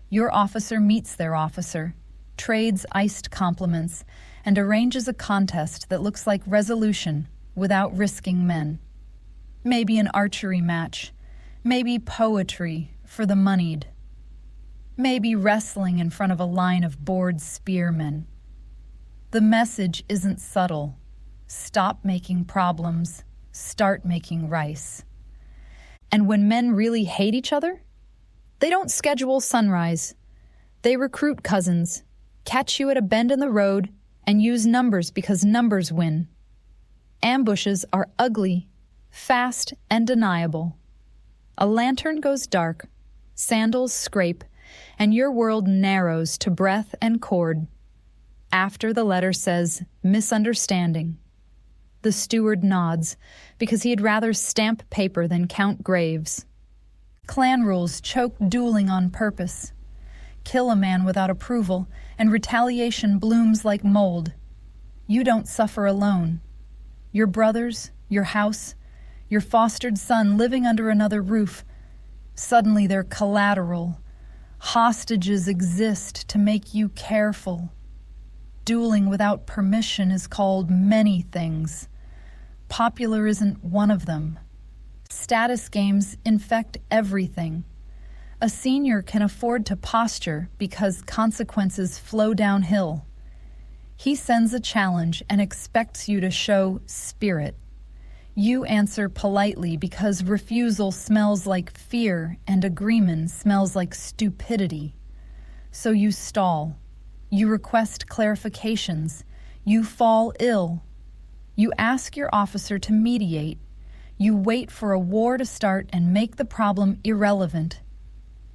Your officer meets their officer, trades iced compliments, and arranges a contest that looks like resolution without risking men. Maybe an archery match, maybe poetry for the moneyed. Maybe wrestling in front of a line of bored spearmen. The message isn't subtle. Stop making problems, start making rice. And when men really hate each other, they don't schedule sunrise. They recruit cousins, catch you at a bend in the road, and use numbers because numbers win. Ambushes are ugly, fast, and deniable. A lantern goes dark, sandals scrape, and your world narrows to breath and cord. After the letter says, misunderstanding. The steward nods, because he'd rather stamp paper than count graves. Clan rules choke dueling on purpose. Kill a man without approval, and retaliation blooms like mold. You don't suffer alone. Your brothers, your house, your fostered son living under another roof, suddenly they're collateral. Hostages exist to make you careful. Dueling without permission is called many things. Popular isn't one of them. Status games infect everything. A senior can afford to posture because consequences flow downhill. He sends a challenge and expects you to show spirit. You answer politely because refusal smells like fear and agreement smells like stupidity. So you stall. You request clarifications. You fall ill. You ask your officer to mediate. You wait for a war to start and make the problem irrelevant.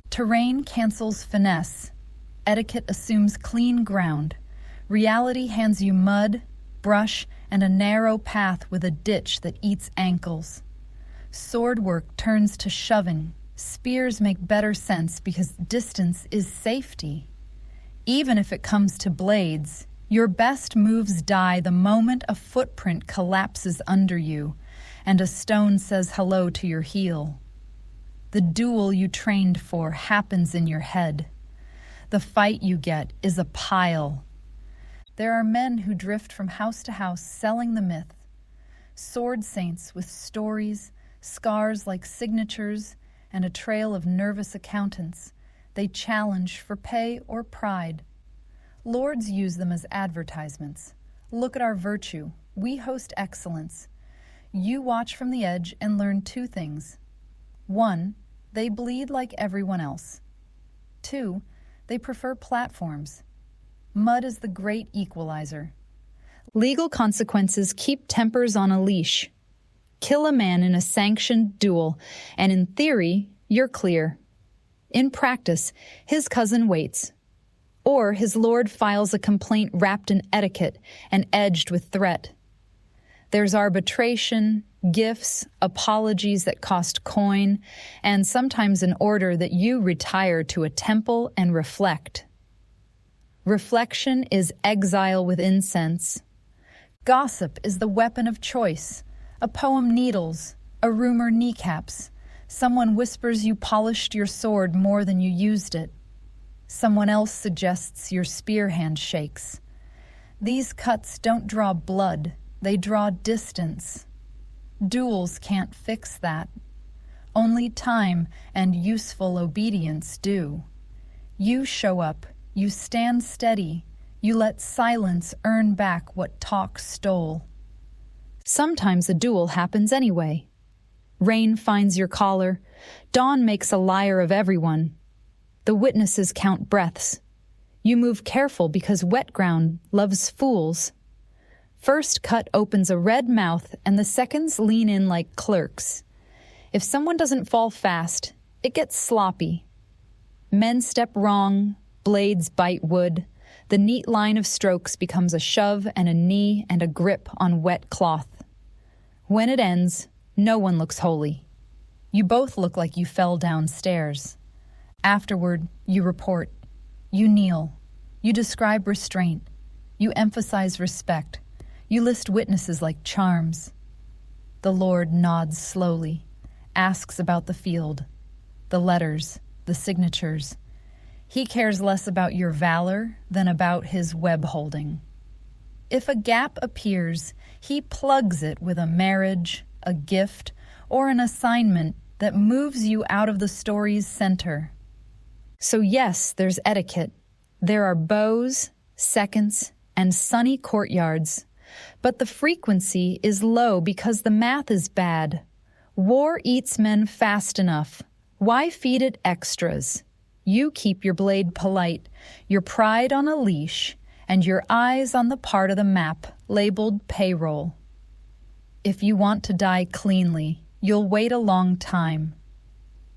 Terrain cancels finesse. Etiquette assumes clean ground. Reality hands you mud, brush, and a narrow path with a ditch that eats ankles. Sword work turns to shoving. Spears make better sense because distance is safety. Even if it comes to blades, your best moves die the moment a footprint collapses under you and a stone says hello to your heel. The duel you trained for happens in your head. The fight you get is a pile. There are men who drift from house to house selling the myth. Sword saints with stories, scars like signatures, and a trail of nervous accountants. They challenge for pay or pride. Lords use them as advertisements. Look at our virtue. We host excellence. You watch from the edge and learn two things. 1, they bleed like everyone else. 2, they prefer platforms. Mud is the great equalizer. Legal consequences keep tempers on a leash. Kill a man in a sanctioned duel, and in theory, you're clear. In practice, his cousin waits. Or his lord files a complaint wrapped in etiquette and edged with threat. There's arbitration, gifts, apologies that cost coin, and sometimes an order that you retire to a temple and reflect. Reflection is exile with incense. Gossip is the weapon of choice. A poem needles, a rumor kneecaps. Someone whispers you polished your sword more than you used it. Someone else suggests your spear hand shakes. These cuts don't draw blood, they draw distance. Duels can't fix that. Only time and useful obedience do. You show up, you stand steady, you let silence earn back what talk stole. Sometimes a duel happens anyway. Rain finds your collar, dawn makes a liar of everyone. The witnesses count breaths. You move careful because wet ground loves fools. First cut opens a red mouth and the seconds lean in like clerks. If someone doesn't fall fast, it gets sloppy. Men step wrong, Blades bite wood. The neat line of strokes becomes a shove and a knee and a grip on wet cloth. When it ends, no one looks holy. You both look like you fell downstairs. Afterward, you report. You kneel. You describe restraint. You emphasize respect. You list witnesses like charms. The Lord nods slowly, asks about the field, the letters, the signatures. He cares less about your valor than about his web holding. If a gap appears, he plugs it with a marriage, a gift, or an assignment that moves you out of the story's center. So yes, there's etiquette. There are bows, seconds, and sunny courtyards. But the frequency is low because the math is bad. War eats men fast enough. Why feed it extras? You keep your blade polite, your pride on a leash, and your eyes on the part of the map labeled payroll. If you want to die cleanly, you'll wait a long time.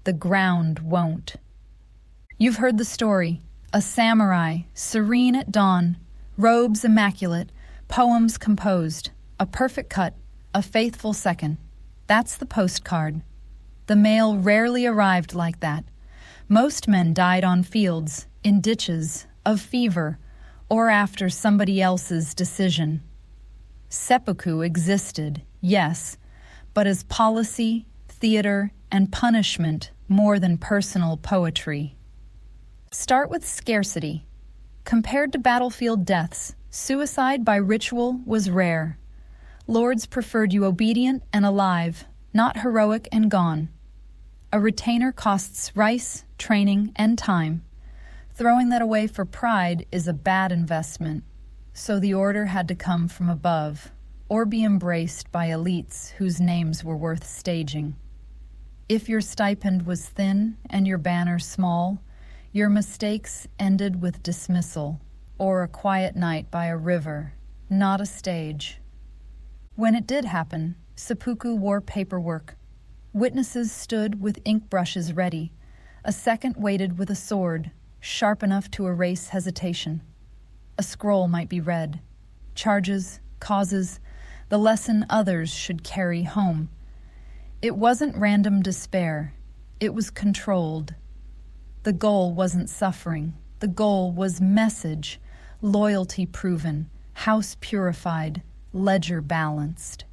The ground won't. You've heard the story. A samurai, serene at dawn, robes immaculate, poems composed, a perfect cut, a faithful second. That's the postcard. The mail rarely arrived like that. Most men died on fields, in ditches, of fever, or after somebody else's decision. Seppuku existed, yes, but as policy, theater, and punishment more than personal poetry. Start with scarcity. Compared to battlefield deaths, suicide by ritual was rare. Lords preferred you obedient and alive, not heroic and gone. A retainer costs rice, training, and time. Throwing that away for pride is a bad investment, so the order had to come from above, or be embraced by elites whose names were worth staging. If your stipend was thin and your banner small, your mistakes ended with dismissal, or a quiet night by a river, not a stage. When it did happen, seppuku wore paperwork. Witnesses stood with ink brushes ready. A second waited with a sword, sharp enough to erase hesitation. A scroll might be read. Charges, causes, the lesson others should carry home. It wasn't random despair. It was controlled. The goal wasn't suffering. The goal was message, loyalty proven, house purified, ledger balanced.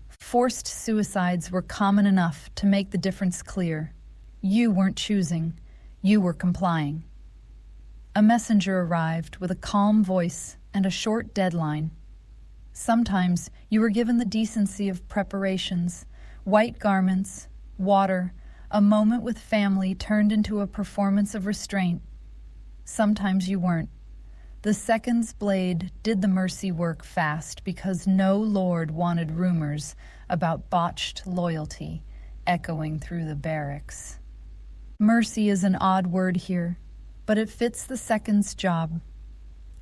Forced suicides were common enough to make the difference clear. You weren't choosing. You were complying. A messenger arrived with a calm voice and a short deadline. Sometimes you were given the decency of preparations, white garments, water, a moment with family turned into a performance of restraint. Sometimes you weren't. The second's blade did the mercy work fast because no lord wanted rumors about botched loyalty echoing through the barracks. Mercy is an odd word here, but it fits the second's job.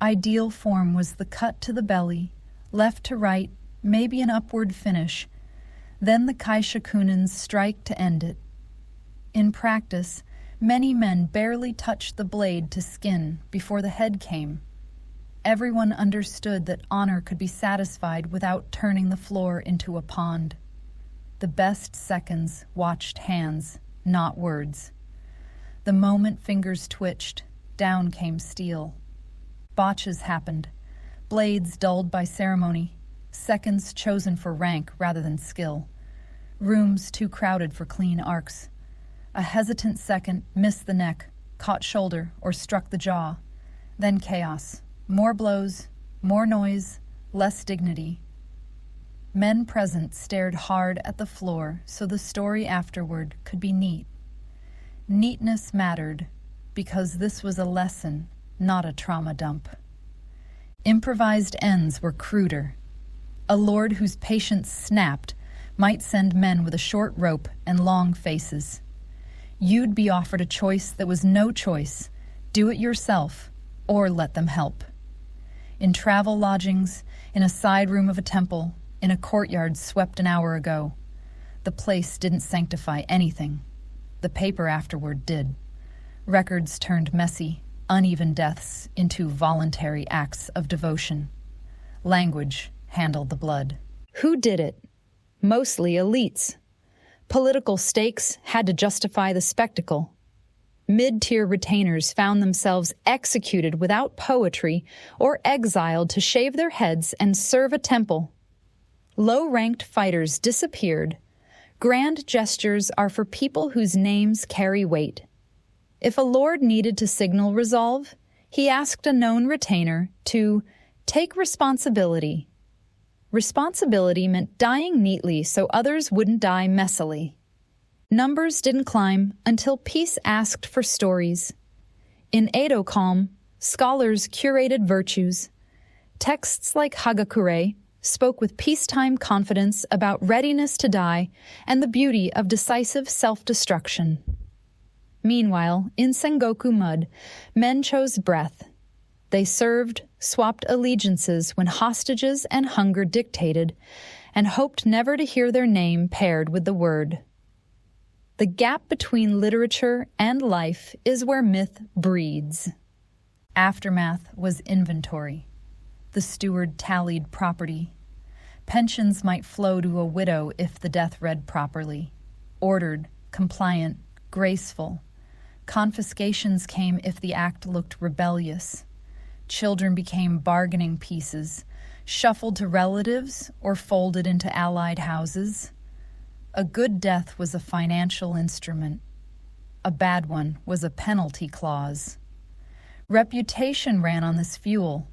Ideal form was the cut to the belly, left to right, maybe an upward finish, then the kaishakunen's strike to end it. In practice, many men barely touched the blade to skin before the head came. Everyone understood that honor could be satisfied without turning the floor into a pond. The best seconds watched hands, not words. The moment fingers twitched, down came steel. Botches happened, blades dulled by ceremony, seconds chosen for rank rather than skill, rooms too crowded for clean arcs. A hesitant second missed the neck, caught shoulder, or struck the jaw. Then chaos. More blows, more noise, less dignity. Men present stared hard at the floor so the story afterward could be neat. Neatness mattered because this was a lesson, not a trauma dump. Improvised ends were cruder. A lord whose patience snapped might send men with a short rope and long faces. You'd be offered a choice that was no choice: do it yourself or let them help. In travel lodgings, in a side room of a temple, in a courtyard swept an hour ago, the place didn't sanctify anything. The paper afterward did. Records turned messy, uneven deaths into voluntary acts of devotion. Language handled the blood. Who did it? Mostly elites. Political stakes had to justify the spectacle. Mid-tier retainers found themselves executed without poetry or exiled to shave their heads and serve a temple. Low-ranked fighters disappeared. Grand gestures are for people whose names carry weight. If a lord needed to signal resolve, he asked a known retainer to take responsibility. Responsibility meant dying neatly so others wouldn't die messily. Numbers didn't climb until peace asked for stories. In Edo Calm, scholars curated virtues. Texts like Hagakure spoke with peacetime confidence about readiness to die and the beauty of decisive self-destruction. Meanwhile, in Sengoku mud, men chose breath. They served, swapped allegiances when hostages and hunger dictated, and hoped never to hear their name paired with the word. The gap between literature and life is where myth breeds. Aftermath was inventory. The steward tallied property. Pensions might flow to a widow if the death read properly. Ordered, compliant, graceful. Confiscations came if the act looked rebellious. Children became bargaining pieces, shuffled to relatives or folded into allied houses. A good death was a financial instrument. A bad one was a penalty clause. Reputation ran on this fuel.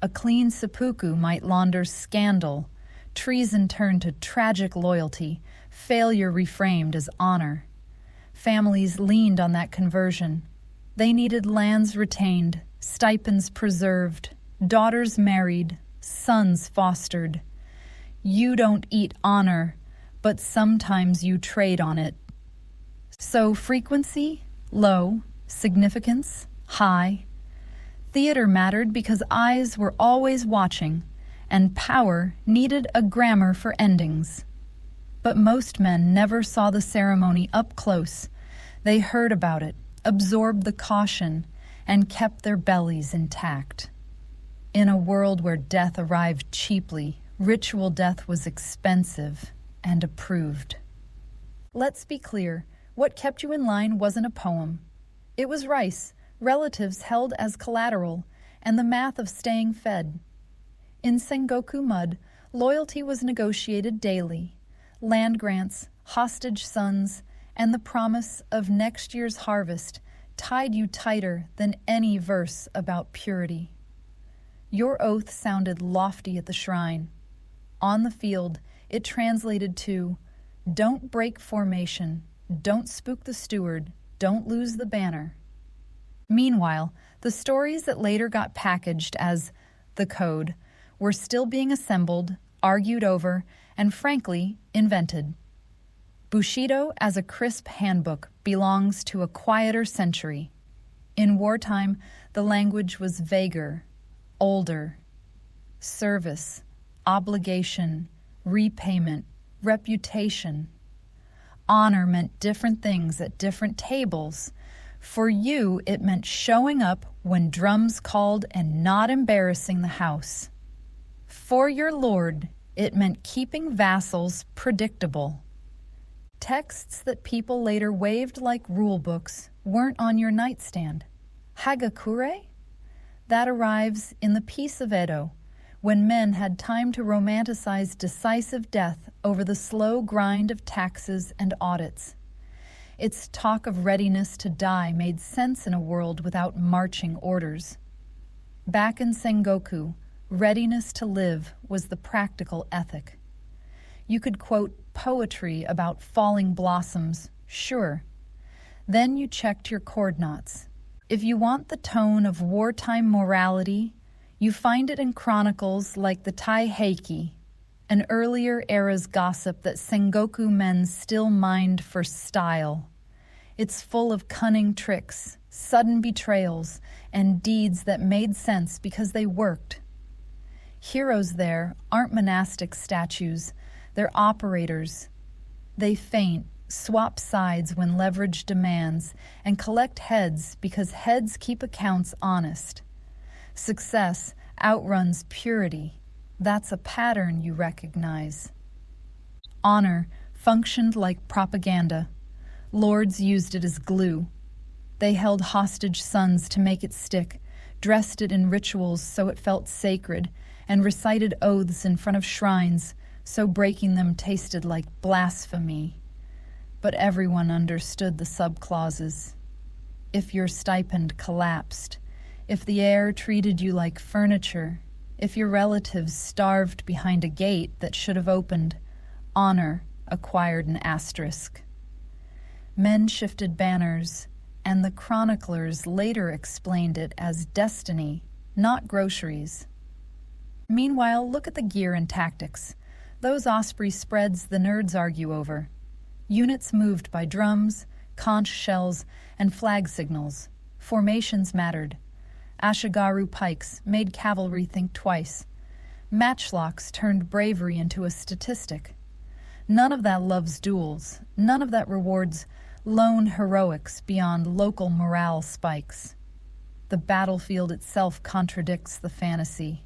A clean seppuku might launder scandal. Treason turned to tragic loyalty. Failure reframed as honor. Families leaned on that conversion. They needed lands retained, stipends preserved, daughters married, sons fostered. You don't eat honor, but sometimes you trade on it. So frequency, low, significance, high. Theater mattered because eyes were always watching, and power needed a grammar for endings. But most men never saw the ceremony up close. They heard about it, absorbed the caution, and kept their bellies intact. In a world where death arrived cheaply, ritual death was expensive and approved. Let's be clear, what kept you in line wasn't a poem. It was rice, relatives held as collateral, and the math of staying fed. In Sengoku mud, loyalty was negotiated daily. Land grants, hostage sons, and the promise of next year's harvest tied you tighter than any verse about purity. Your oath sounded lofty at the shrine. On the field, it translated to, don't break formation, don't spook the steward, don't lose the banner. Meanwhile, the stories that later got packaged as the code were still being assembled, argued over, and frankly, invented. Bushido as a crisp handbook belongs to a quieter century. In wartime, the language was vaguer, older. Service, obligation, repayment, reputation. Honor meant different things at different tables. For you, it meant showing up when drums called and not embarrassing the house. For your lord, it meant keeping vassals predictable. Texts that people later waved like rulebooks weren't on your nightstand. Hagakure? That arrives in the Peace of Edo, when men had time to romanticize decisive death over the slow grind of taxes and audits. Its talk of readiness to die made sense in a world without marching orders. Back in Sengoku, readiness to live was the practical ethic. You could quote poetry about falling blossoms, sure. Then you checked your chord knots. If you want the tone of wartime morality, you find it in chronicles like the Taiheki, an earlier era's gossip that Sengoku men still mined for style. It's full of cunning tricks, sudden betrayals, and deeds that made sense because they worked. Heroes there aren't monastic statues, they're operators. They faint, swap sides when leverage demands, and collect heads because heads keep accounts honest. Success outruns purity. That's a pattern you recognize. Honor functioned like propaganda. Lords used it as glue. They held hostage sons to make it stick, dressed it in rituals so it felt sacred, and recited oaths in front of shrines so breaking them tasted like blasphemy. But everyone understood the subclauses. If your stipend collapsed, if the heir treated you like furniture, if your relatives starved behind a gate that should have opened, honor acquired an asterisk. Men shifted banners, and the chroniclers later explained it as destiny, not groceries. Meanwhile, look at the gear and tactics. Those Osprey spreads the nerds argue over. Units moved by drums, conch shells, and flag signals. Formations mattered. Ashigaru pikes made cavalry think twice. Matchlocks turned bravery into a statistic. None of that loves duels. None of that rewards lone heroics beyond local morale spikes. The battlefield itself contradicts the fantasy.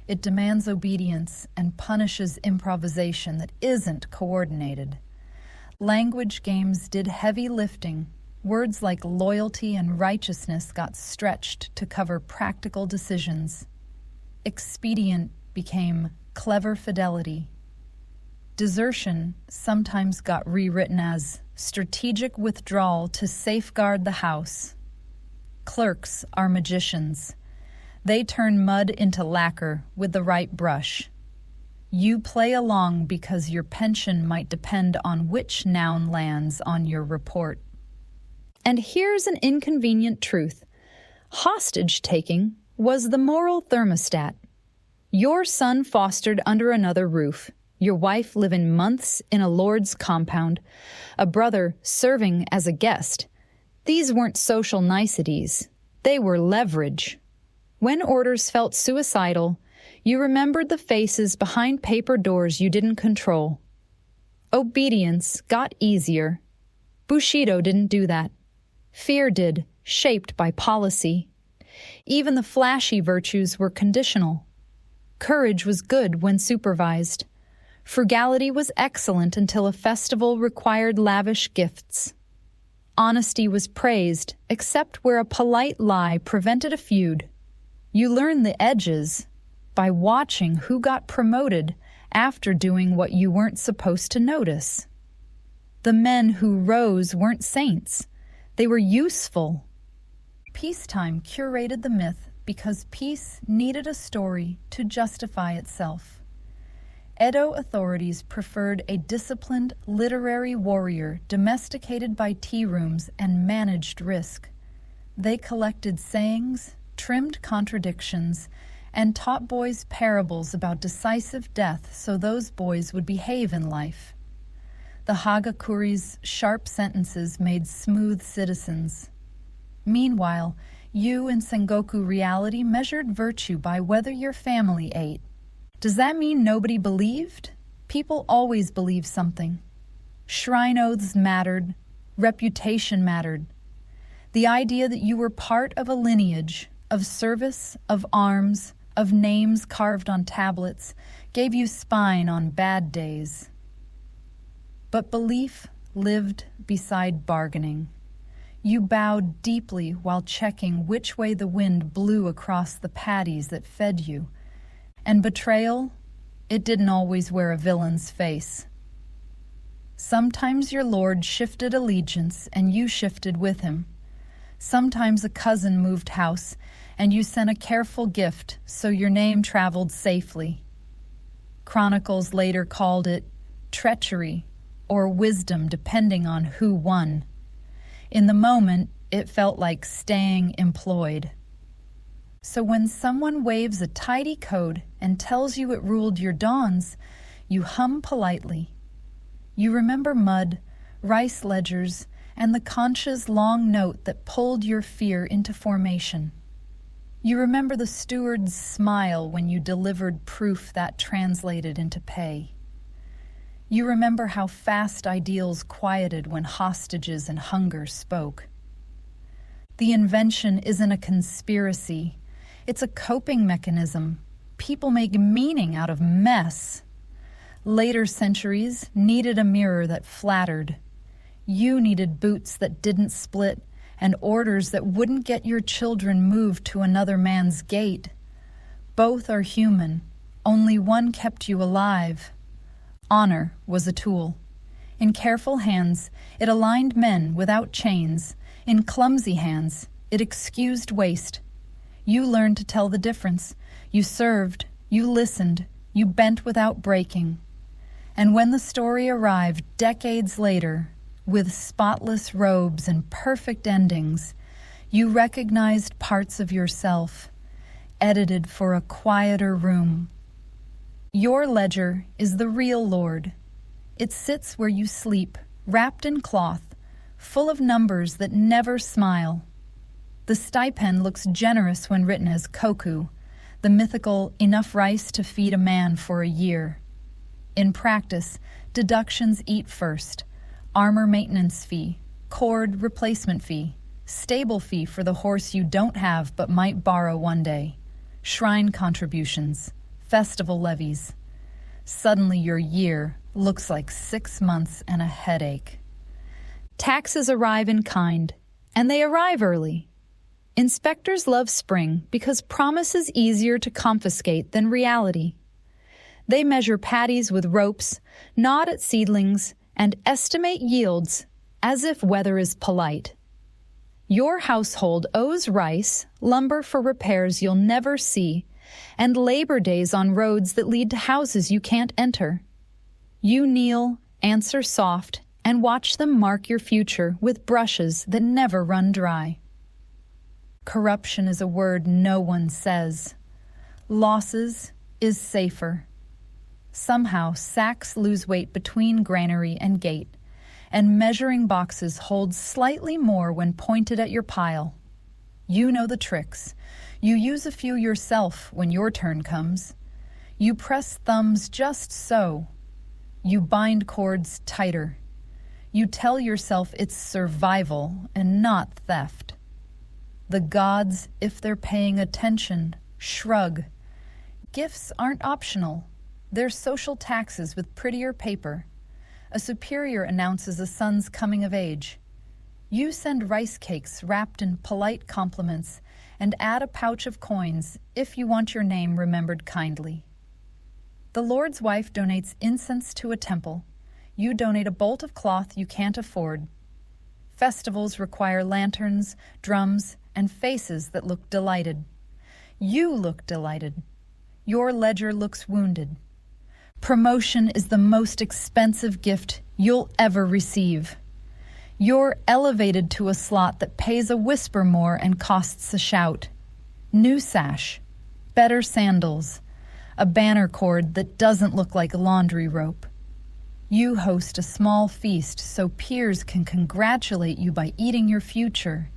It demands obedience and punishes improvisation that isn't coordinated. Language games did heavy lifting. Words like loyalty and righteousness got stretched to cover practical decisions. Expedient became clever fidelity. Desertion sometimes got rewritten as strategic withdrawal to safeguard the house. Clerks are magicians. They turn mud into lacquer with the right brush. You play along because your pension might depend on which noun lands on your report. And here's an inconvenient truth. Hostage-taking was the moral thermostat. Your son fostered under another roof, your wife living months in a lord's compound, a brother serving as a guest. These weren't social niceties. They were leverage. When orders felt suicidal, you remembered the faces behind paper doors you didn't control. Obedience got easier. Bushido didn't do that. Fear did, shaped by policy. Even the flashy virtues were conditional. Courage was good when supervised. Frugality was excellent until a festival required lavish gifts. Honesty was praised, except where a polite lie prevented a feud. You learned the edges by watching who got promoted after doing what you weren't supposed to notice. The men who rose weren't saints. They were useful. Peacetime curated the myth because peace needed a story to justify itself. Edo authorities preferred a disciplined literary warrior domesticated by tea rooms and managed risk. They collected sayings, trimmed contradictions, and taught boys parables about decisive death so those boys would behave in life. The Hagakuri's sharp sentences made smooth citizens. Meanwhile, you in Sengoku reality measured virtue by whether your family ate. Does that mean nobody believed? People always believe something. Shrine oaths mattered. Reputation mattered. The idea that you were part of a lineage, of service, of arms, of names carved on tablets, gave you spine on bad days. But belief lived beside bargaining. You bowed deeply while checking which way the wind blew across the patties that fed you. And betrayal, it didn't always wear a villain's face. Sometimes your lord shifted allegiance and you shifted with him. Sometimes a cousin moved house and you sent a careful gift so your name traveled safely. Chronicles later called it treachery or wisdom depending on who won. In the moment, it felt like staying employed. So when someone waves a tidy code and tells you it ruled your dawns, you hum politely. You remember mud, rice ledgers, and the conch's long note that pulled your fear into formation. You remember the steward's smile when you delivered proof that translated into pay. You remember how fast ideals quieted when hostages and hunger spoke. The invention isn't a conspiracy. It's a coping mechanism. People make meaning out of mess. Later centuries needed a mirror that flattered. You needed boots that didn't split and orders that wouldn't get your children moved to another man's gate. Both are human. Only one kept you alive. Honor was a tool. In careful hands, it aligned men without chains. In clumsy hands, it excused waste. You learned to tell the difference. You served, you listened, you bent without breaking. And when the story arrived decades later, with spotless robes and perfect endings, you recognized parts of yourself, edited for a quieter room. Your ledger is the real Lord. It sits where you sleep, wrapped in cloth, full of numbers that never smile. The stipend looks generous when written as koku, the mythical enough rice to feed a man for a year. In practice, deductions eat first: armor maintenance fee, cord replacement fee, stable fee for the horse you don't have but might borrow one day, shrine contributions, festival levies. Suddenly your year looks like 6 months and a headache. Taxes arrive in kind, and they arrive early. Inspectors love spring because promise is easier to confiscate than reality. They measure paddies with ropes, nod at seedlings, and estimate yields as if weather is polite. Your household owes rice, lumber for repairs you'll never see, and labor days on roads that lead to houses you can't enter. You kneel, answer soft, and watch them mark your future with brushes that never run dry. Corruption is a word no one says. Losses is safer. Somehow, sacks lose weight between granary and gate, and measuring boxes hold slightly more when pointed at your pile. You know the tricks. You use a few yourself when your turn comes. You press thumbs just so. You bind cords tighter. You tell yourself it's survival and not theft. The gods, if they're paying attention, shrug. Gifts aren't optional. They're social taxes with prettier paper. A superior announces a son's coming of age. You send rice cakes wrapped in polite compliments and add a pouch of coins if you want your name remembered kindly. The Lord's wife donates incense to a temple. You donate a bolt of cloth you can't afford. Festivals require lanterns, drums, and faces that look delighted. You look delighted. Your ledger looks wounded. Promotion is the most expensive gift you'll ever receive. You're elevated to a slot that pays a whisper more and costs a shout. New sash, better sandals, a banner cord that doesn't look like laundry rope. You host a small feast so peers can congratulate you by eating your future.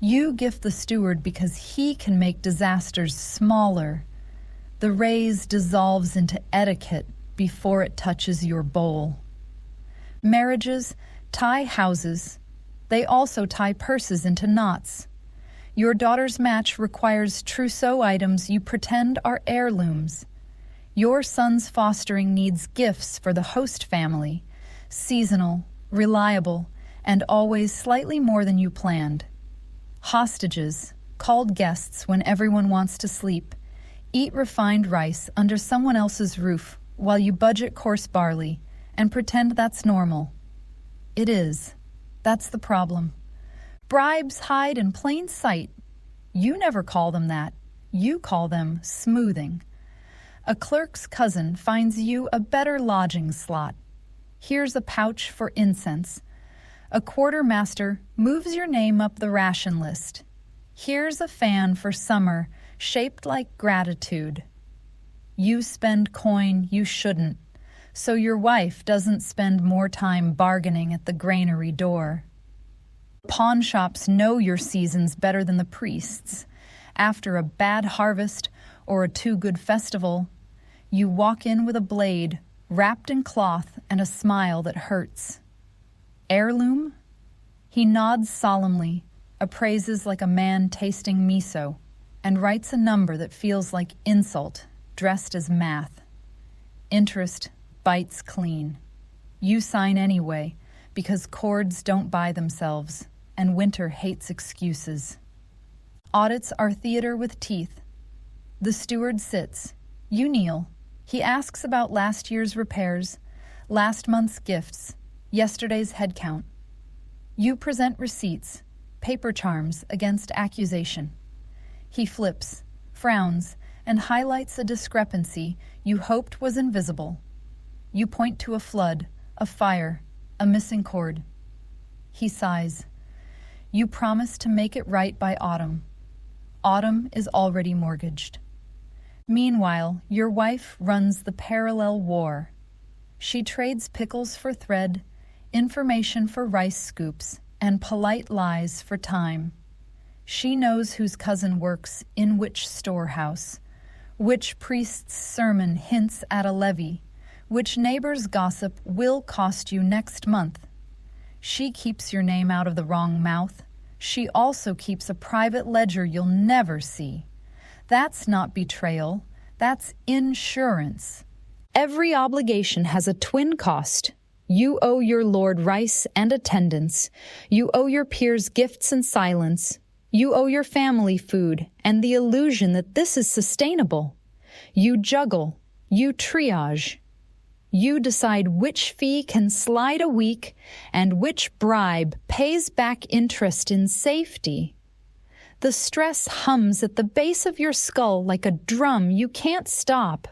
You gift the steward because he can make disasters smaller. The raise dissolves into etiquette before it touches your bowl. Marriages tie houses. They also tie purses into knots. Your daughter's match requires trousseau items you pretend are heirlooms. Your son's fostering needs gifts for the host family, seasonal, reliable, and always slightly more than you planned. Hostages, called guests when everyone wants to sleep, eat refined rice under someone else's roof while you budget coarse barley and pretend that's normal. It is. That's the problem. Bribes hide in plain sight. You never call them that. You call them smoothing. A clerk's cousin finds you a better lodging slot. Here's a pouch for incense. A quartermaster moves your name up the ration list. Here's a fan for summer, shaped like gratitude. You spend coin you shouldn't, so your wife doesn't spend more time bargaining at the granary door. Pawn shops know your seasons better than the priests. After a bad harvest or a too good festival, you walk in with a blade, wrapped in cloth and a smile that hurts. Heirloom? He nods solemnly, appraises like a man tasting miso, and writes a number that feels like insult, dressed as math. Interest bites clean. You sign anyway, because chords don't buy themselves, and winter hates excuses. Audits are theater with teeth. The steward sits. You kneel. He asks about last year's repairs, last month's gifts, yesterday's head count. You present receipts, paper charms against accusation. He flips, frowns, and highlights a discrepancy you hoped was invisible. You point to a flood, a fire, a missing cord. He sighs. You promise to make it right by autumn. Autumn is already mortgaged. Meanwhile, your wife runs the parallel war. She trades pickles for thread, information for rice scoops, and polite lies for time. She knows whose cousin works in which storehouse, which priest's sermon hints at a levy, which neighbor's gossip will cost you next month. She keeps your name out of the wrong mouth. She also keeps a private ledger you'll never see. That's not betrayal. That's insurance. Every obligation has a twin cost. You owe your lord rice and attendance. You owe your peers gifts and silence. You owe your family food and the illusion that this is sustainable. You juggle. You triage. You decide which fee can slide a week and which bribe pays back interest in safety. The stress hums at the base of your skull like a drum you can't stop.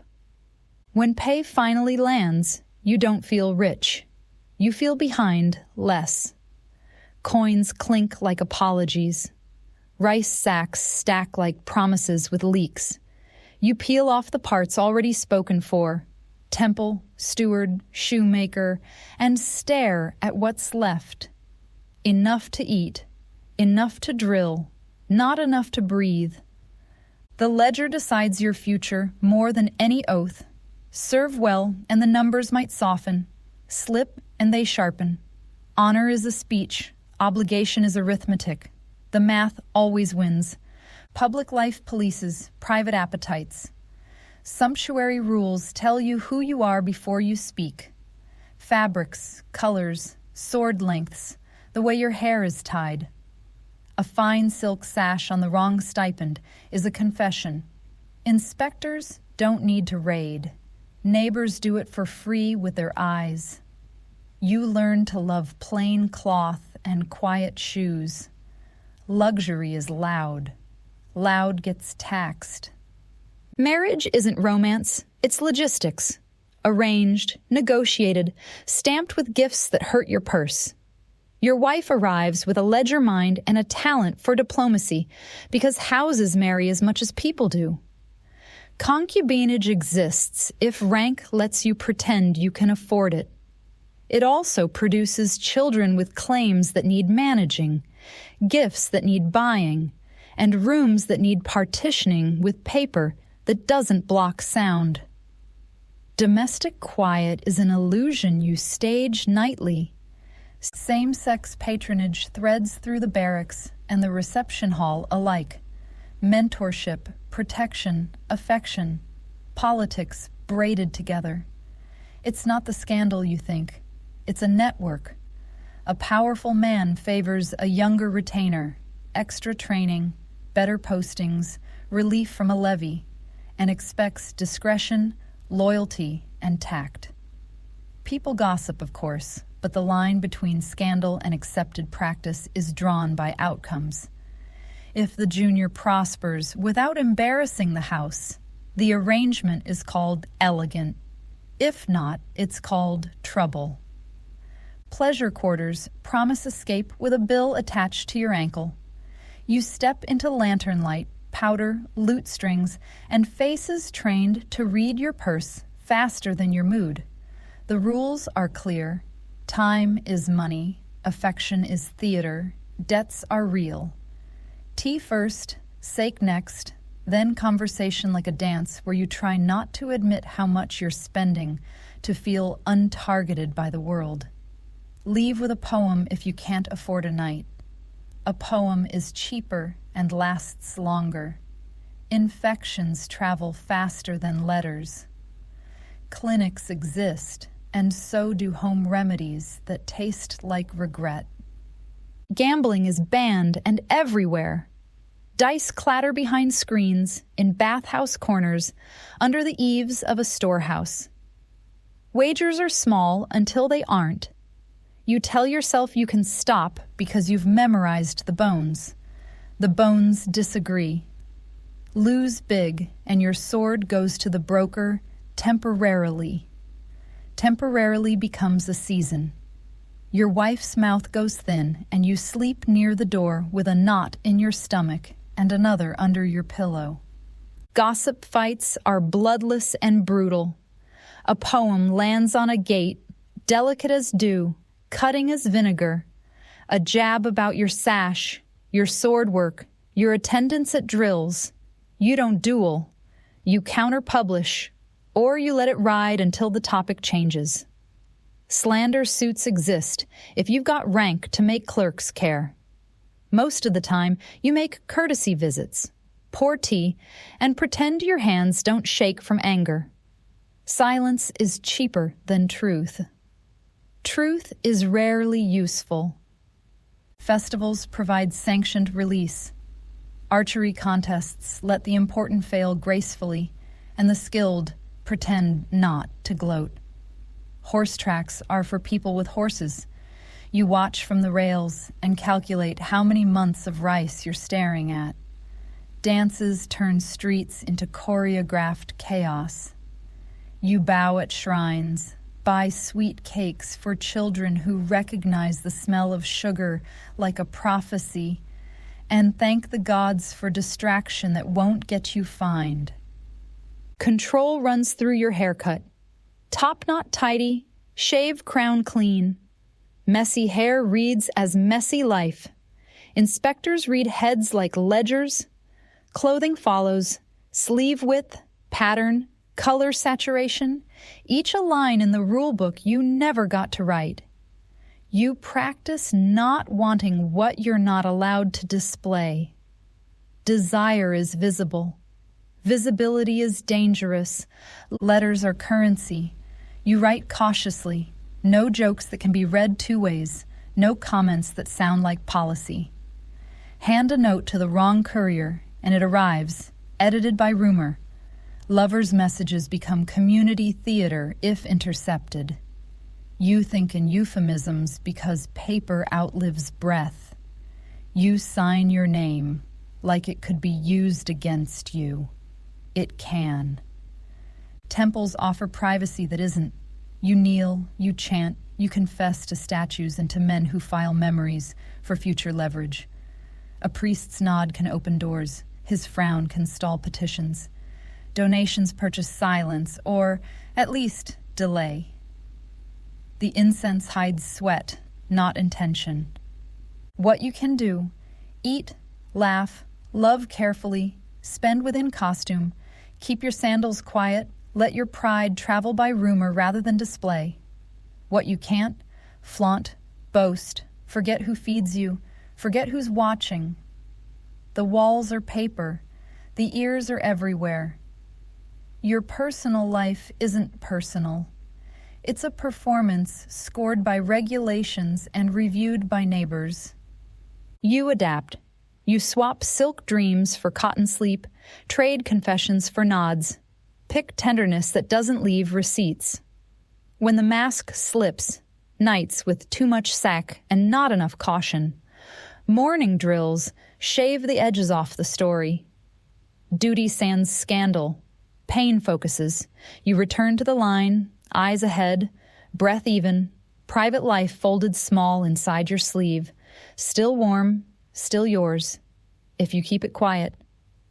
When pay finally lands, you don't feel rich. You feel behind less. Coins clink like apologies. Rice sacks stack like promises with leaks. You peel off the parts already spoken for, temple, steward, shoemaker, and stare at what's left. Enough to eat, enough to drill, not enough to breathe. The ledger decides your future more than any oath. Serve well, and the numbers might soften. Slip, and they sharpen. Honor is a speech. Obligation is arithmetic. The math always wins. Public life polices private appetites. Sumptuary rules tell you who you are before you speak. Fabrics, colors, sword lengths, the way your hair is tied. A fine silk sash on the wrong stipend is a confession. Inspectors don't need to raid. Neighbors do it for free with their eyes. You learn to love plain cloth and quiet shoes. Luxury is loud. Loud gets taxed. Marriage isn't romance, it's logistics. Arranged, negotiated, stamped with gifts that hurt your purse. Your wife arrives with a ledger mind and a talent for diplomacy because houses marry as much as people do. Concubinage exists if rank lets you pretend you can afford it. It also produces children with claims that need managing, gifts that need buying, and rooms that need partitioning with paper that doesn't block sound. Domestic quiet is an illusion you stage nightly. Same-sex patronage threads through the barracks and the reception hall alike. Mentorship, protection, affection, politics braided together. It's not the scandal you think. It's a network. A powerful man favors a younger retainer, extra training, better postings, relief from a levy, and expects discretion, loyalty, and tact. People gossip, of course, but the line between scandal and accepted practice is drawn by outcomes. If the junior prospers without embarrassing the house, the arrangement is called elegant. If not, it's called trouble. Pleasure quarters promise escape with a bill attached to your ankle. You step into lantern light, powder, lute strings, and faces trained to read your purse faster than your mood. The rules are clear. Time is money, affection is theater, debts are real. Tea first, sake next, then conversation like a dance where you try not to admit how much you're spending, to feel untargeted by the world. Leave with a poem if you can't afford a night. A poem is cheaper and lasts longer. Infections travel faster than letters. Clinics exist, and so do home remedies that taste like regret. Gambling is banned and everywhere. Dice clatter behind screens, in bathhouse corners, under the eaves of a storehouse. Wagers are small until they aren't. You tell yourself you can stop because you've memorized the bones. The bones disagree. Lose big, and your sword goes to the broker temporarily. Temporarily becomes a season. Your wife's mouth goes thin, and you sleep near the door with a knot in your stomach and another under your pillow. Gossip fights are bloodless and brutal. A poem lands on a gate, delicate as dew, cutting as vinegar. A jab about your sash, your sword work, your attendance at drills. You don't duel. You counter-publish, or you let it ride until the topic changes. Slander suits exist if you've got rank to make clerks care. Most of the time, you make courtesy visits, pour tea, and pretend your hands don't shake from anger. Silence is cheaper than truth. Truth is rarely useful. Festivals provide sanctioned release. Archery contests let the important fail gracefully, and the skilled pretend not to gloat. Horse tracks are for people with horses. You watch from the rails and calculate how many months of rice you're staring at. Dances turn streets into choreographed chaos. You bow at shrines, buy sweet cakes for children who recognize the smell of sugar like a prophecy, and thank the gods for distraction that won't get you fined. Control runs through your haircut. Top knot tidy, shave crown clean. Messy hair reads as messy life. Inspectors read heads like ledgers. Clothing follows, sleeve width, pattern, color saturation, each a line in the rule book you never got to write. You practice not wanting what you're not allowed to display. Desire is visible. Visibility is dangerous. Letters are currency. You write cautiously. No jokes that can be read two ways. No comments that sound like policy. Hand a note to the wrong courier, and it arrives, edited by rumor. Lovers' messages become community theater if intercepted. You think in euphemisms because paper outlives breath. You sign your name like it could be used against you. It can. Temples offer privacy that isn't. You kneel, you chant, you confess to statues and to men who file memories for future leverage. A priest's nod can open doors. His frown can stall petitions. Donations purchase silence, or at least delay. The incense hides sweat, not intention. What you can do: eat, laugh, love carefully, spend within costume, keep your sandals quiet, let your pride travel by rumor rather than display. What you can't: flaunt, boast, forget who feeds you, forget who's watching. The walls are paper, the ears are everywhere. Your personal life isn't personal. It's a performance scored by regulations and reviewed by neighbors. You adapt. You swap silk dreams for cotton sleep, trade confessions for nods, pick tenderness that doesn't leave receipts. When the mask slips, nights with too much sack and not enough caution, morning drills shave the edges off the story. Duty sans scandal. Pain focuses. You return to the line, eyes ahead, breath even, private life folded small inside your sleeve, still warm, still yours, if you keep it quiet.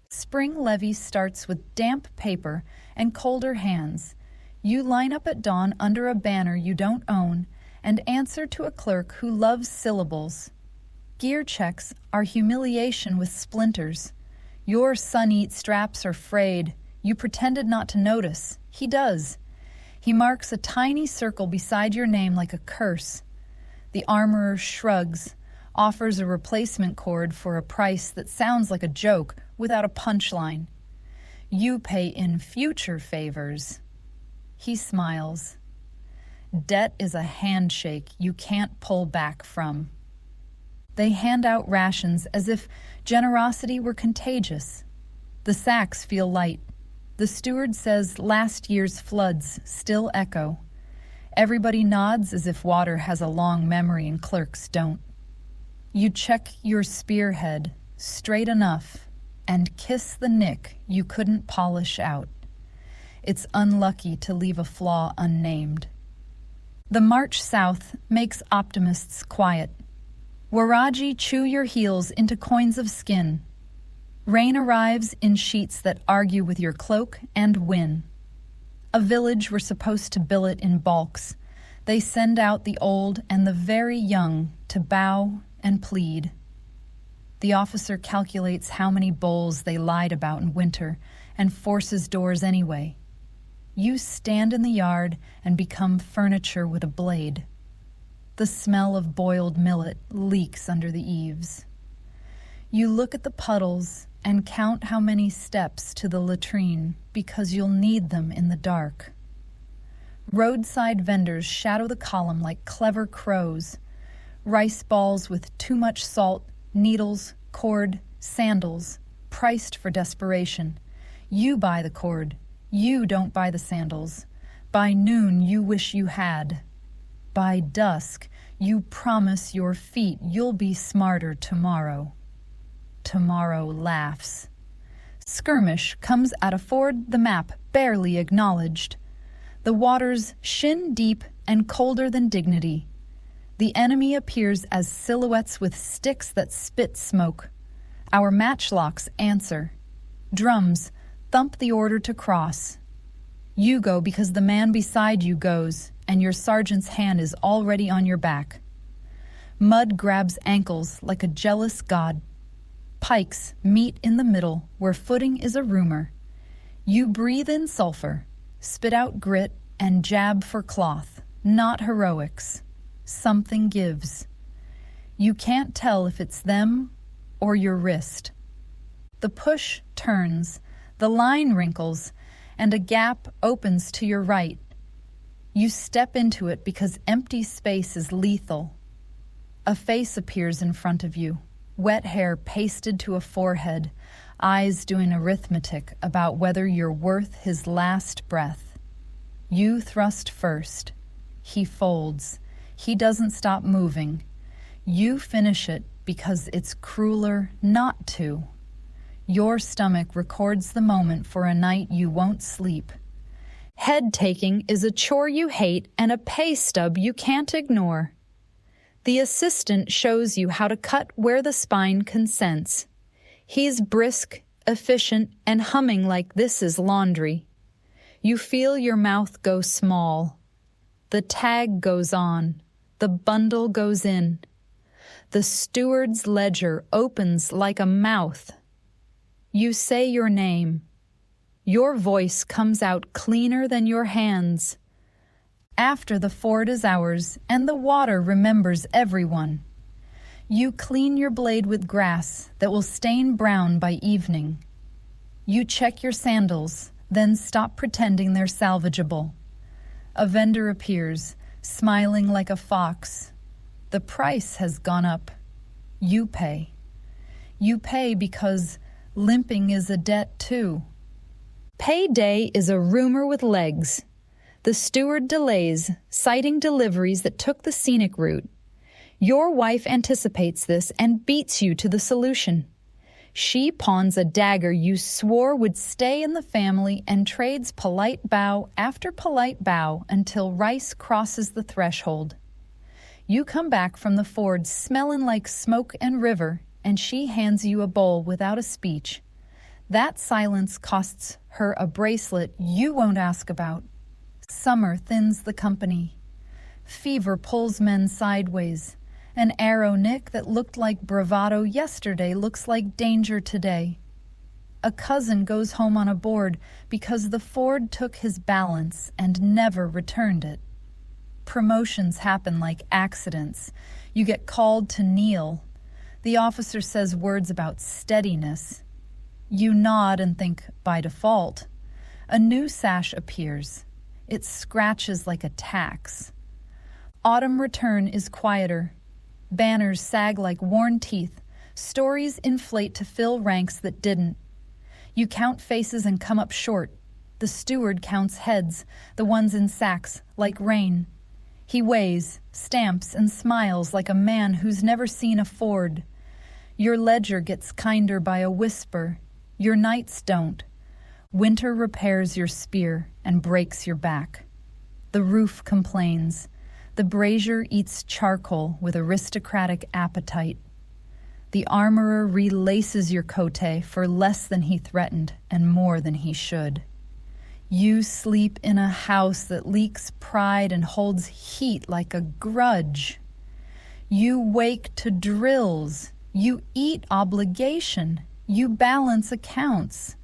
Spring levee starts with damp paper and colder hands. You line up at dawn under a banner you don't own and answer to a clerk who loves syllables. Gear checks are humiliation with splinters. Your sun-eat straps are frayed. You pretended not to notice. He does. He marks a tiny circle beside your name like a curse. The armorer shrugs, offers a replacement cord for a price that sounds like a joke without a punchline. You pay in future favors. He smiles. Debt is a handshake you can't pull back from. They hand out rations as if generosity were contagious. The sacks feel light. The steward says last year's floods still echo. Everybody nods as if water has a long memory and clerks don't. You check your spearhead straight enough and kiss the nick you couldn't polish out. It's unlucky to leave a flaw unnamed. The march south makes optimists quiet. Waraji chew your heels into coins of skin. Rain arrives in sheets that argue with your cloak and win. A village were supposed to billet in balks. They send out the old and the very young to bow and plead. The officer calculates how many bowls they lied about in winter and forces doors anyway. You stand in the yard and become furniture with a blade. The smell of boiled millet leaks under the eaves. You look at the puddles and count how many steps to the latrine because you'll need them in the dark. Roadside vendors shadow the column like clever crows. Rice balls with too much salt, needles, cord, sandals, priced for desperation. You buy the cord. You don't buy the sandals. By noon, you wish you had. By dusk, you promise your feet you'll be smarter tomorrow. Tomorrow laughs. Skirmish comes at a ford the map barely acknowledged. The waters shin deep and colder than dignity. The enemy appears as silhouettes with sticks that spit smoke. Our matchlocks answer. Drums thump the order to cross. You go because the man beside you goes, and your sergeant's hand is already on your back. Mud grabs ankles like a jealous god. Pikes meet in the middle where footing is a rumor. You breathe in sulfur, spit out grit, and jab for cloth, not heroics. Something gives. You can't tell if it's them or your wrist. The push turns, the line wrinkles, and a gap opens to your right. You step into it because empty space is lethal. A face appears in front of you, wet hair pasted to a forehead, eyes doing arithmetic about whether you're worth his last breath. You thrust first. He folds. He doesn't stop moving. You finish it because it's crueler not to. Your stomach records the moment for a night you won't sleep. Head-taking is a chore you hate and a pay stub you can't ignore. The assistant shows you how to cut where the spine consents. He's brisk, efficient, and humming like this is laundry. You feel your mouth go small. The tag goes on. The bundle goes in. The steward's ledger opens like a mouth. You say your name. Your voice comes out cleaner than your hands. After the ford is ours, and the water remembers everyone. You clean your blade with grass that will stain brown by evening. You check your sandals, then stop pretending they're salvageable. A vendor appears, smiling like a fox. The price has gone up. You pay. You pay because limping is a debt too. Payday is a rumor with legs. The steward delays, citing deliveries that took the scenic route. Your wife anticipates this and beats you to the solution. She pawns a dagger you swore would stay in the family and trades polite bow after polite bow until rice crosses the threshold. You come back from the ford smelling like smoke and river, and she hands you a bowl without a speech. That silence costs her a bracelet you won't ask about. Summer thins the company. Fever pulls men sideways. An arrow nick that looked like bravado yesterday looks like danger today. A cousin goes home on a board because the Ford took his balance and never returned it. Promotions happen like accidents. You get called to kneel. The officer says words about steadiness. You nod and think, by default. A new sash appears. It scratches like a tax. Autumn return is quieter. Banners sag like worn teeth. Stories inflate to fill ranks that didn't. You count faces and come up short. The steward counts heads, the ones in sacks, like rain. He weighs, stamps, and smiles like a man who's never seen a Ford. Your ledger gets kinder by a whisper. Your nights don't. Winter repairs your spear and breaks your back. The roof complains. The brazier eats charcoal with aristocratic appetite. The armorer relaces your coat for less than he threatened and more than he should. You sleep in a house that leaks pride and holds heat like a grudge. You wake to drills. You eat obligation. You balance accounts.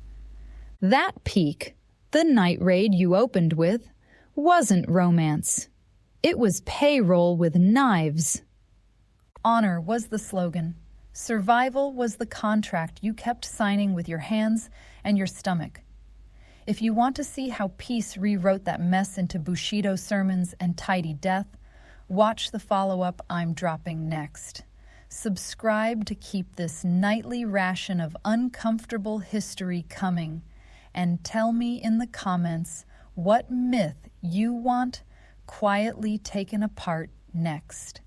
That peak, the night raid you opened with, wasn't romance. It was payroll with knives. Honor was the slogan. Survival was the contract you kept signing with your hands and your stomach. If you want to see how peace rewrote that mess into Bushido sermons and tidy death, watch the follow-up I'm dropping next. Subscribe to keep this nightly ration of uncomfortable history coming, and tell me in the comments what myth you want quietly taken apart next.